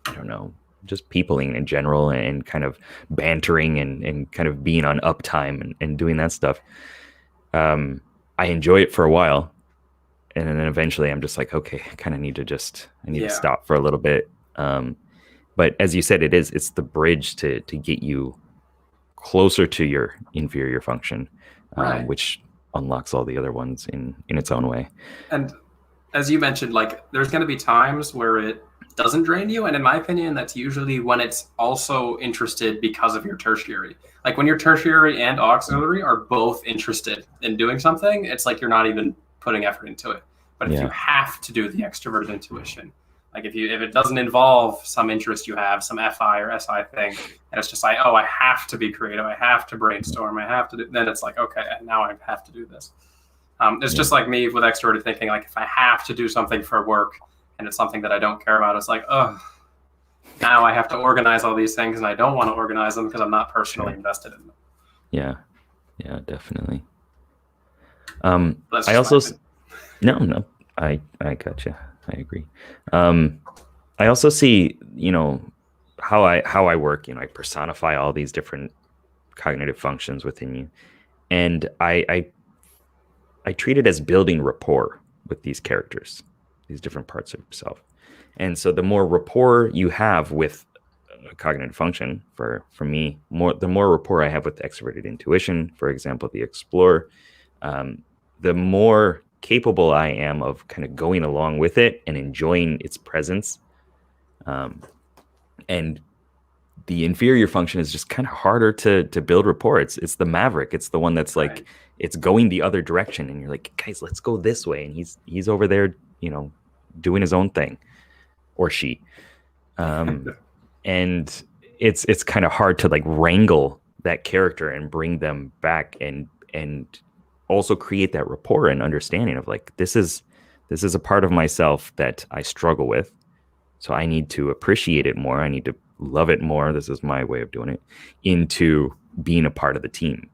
I don't know, just peopling in general and kind of bantering and kind of being on uptime and doing that stuff. I enjoy it for a while, and then eventually I'm just like, okay, I kind of need to stop for a little bit. But as you said, it's the bridge to get you closer to your inferior function, right, which unlocks all the other ones in its own way. And as you mentioned, like there's going to be times where it doesn't drain you. And in my opinion, that's usually when it's also interested because of your tertiary. Like when your tertiary and auxiliary are both interested in doing something, it's like you're not even putting effort into it. But if you have to do the extroverted intuition, like if it doesn't involve some interest you have, some FI or SI thing, and it's just like, oh, I have to be creative, I have to brainstorm, I have to do, then it's like, okay, now I have to do this. It's just like me with extroverted thinking, like if I have to do something for work and it's something that I don't care about, it's like, oh, now I have to organize all these things and I don't want to organize them because I'm not personally invested in them. Yeah, definitely. I also, no, I gotcha. I agree. I also see, how I work, I personify all these different cognitive functions within you. And I treat it as building rapport with these characters, these different parts of yourself. And so the more rapport you have with a cognitive function, for me, the more rapport I have with extroverted intuition, for example, the explorer, the more capable I am of kind of going along with it and enjoying its presence. And the inferior function is just kind of harder to build rapport. It's the maverick. It's the one that's like, right, it's going the other direction. And you're like, guys, let's go this way. And he's over there, doing his own thing, or she. And it's kind of hard to like wrangle that character and bring them back and also create that rapport and understanding of like, this is a part of myself that I struggle with. So I need to appreciate it more. I need to love it more. This is my way of doing it, into being a part of the team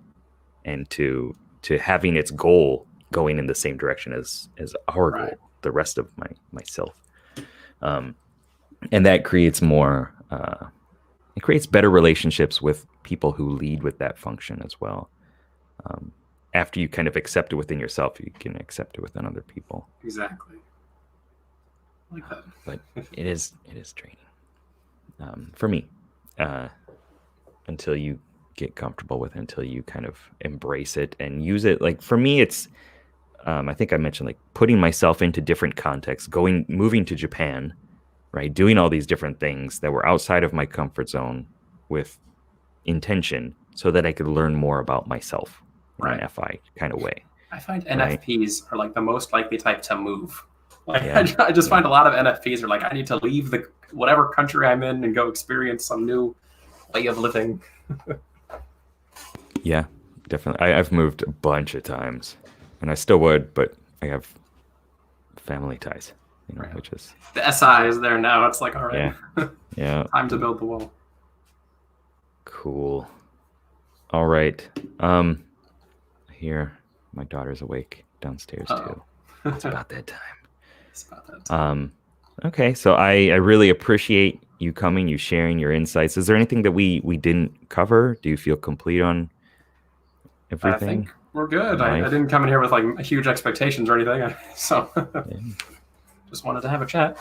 and to having its goal going in the same direction as our goal, the rest of myself. And that creates more, it creates better relationships with people who lead with that function as well. After you kind of accept it within yourself, you can accept it within other people. Exactly. I like that. But it is draining for me, until you get comfortable with it, until you kind of embrace it and use it. Like for me, it's, I think I mentioned like putting myself into different contexts, moving to Japan, right? Doing all these different things that were outside of my comfort zone with intention so that I could learn more about myself in an FI kind of way. I find Right. NFPs are like the most likely type to move. Like Yeah. I just find a lot of NFPs are like, I need to leave the whatever country I'm in and go experience some new way of living. Yeah, definitely. I've moved a bunch of times, and I still would, but I have family ties, Right. which is The SI is there now. It's like, all right, yeah. time to build the wall. Cool. All right. Here, my daughter's awake downstairs too. It's about that time. It's about that time. Okay, so I really appreciate you coming, you sharing your insights. Is there anything that we didn't cover? Do you feel complete on everything? I think we're good. I didn't come in here with like huge expectations or anything, so just wanted to have a chat.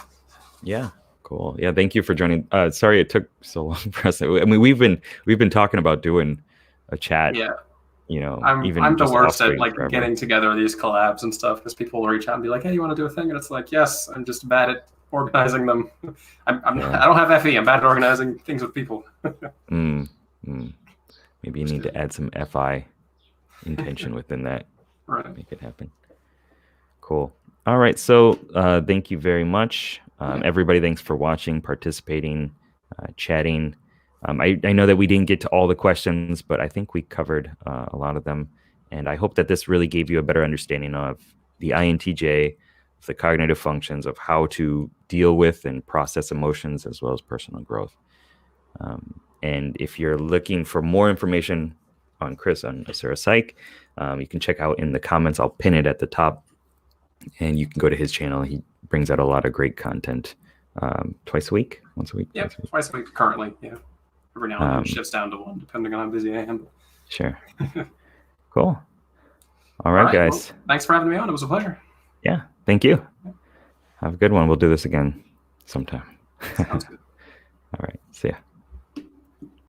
Yeah, cool. Yeah, thank you for joining. Sorry it took so long for us. I mean, we've been talking about doing a chat. Yeah. I'm the worst at like getting together these collabs and stuff because people will reach out and be like, "Hey, you want to do a thing?" And it's like, "Yes, I'm just bad at organizing them. I don't have FE. I'm bad at organizing things with people." Maybe you need to add some FI intention within that. Right. Make it happen. Cool. All right. So thank you very much, everybody. Thanks for watching, participating, chatting. I know that we didn't get to all the questions, but I think we covered a lot of them. And I hope that this really gave you a better understanding of the INTJ, the cognitive functions of how to deal with and process emotions, as well as personal growth. And if you're looking for more information on Chris on AsuraPsych, you can check out in the comments. I'll pin it at the top. And you can go to his channel. He brings out a lot of great content once a week. Yeah, twice a week currently. Yeah. Every now and then it shifts down to one, depending on how busy I am. Sure. Cool. All right, guys. Well, thanks for having me on. It was a pleasure. Yeah. Thank you. Have a good one. We'll do this again sometime. Sounds good. All right. See ya.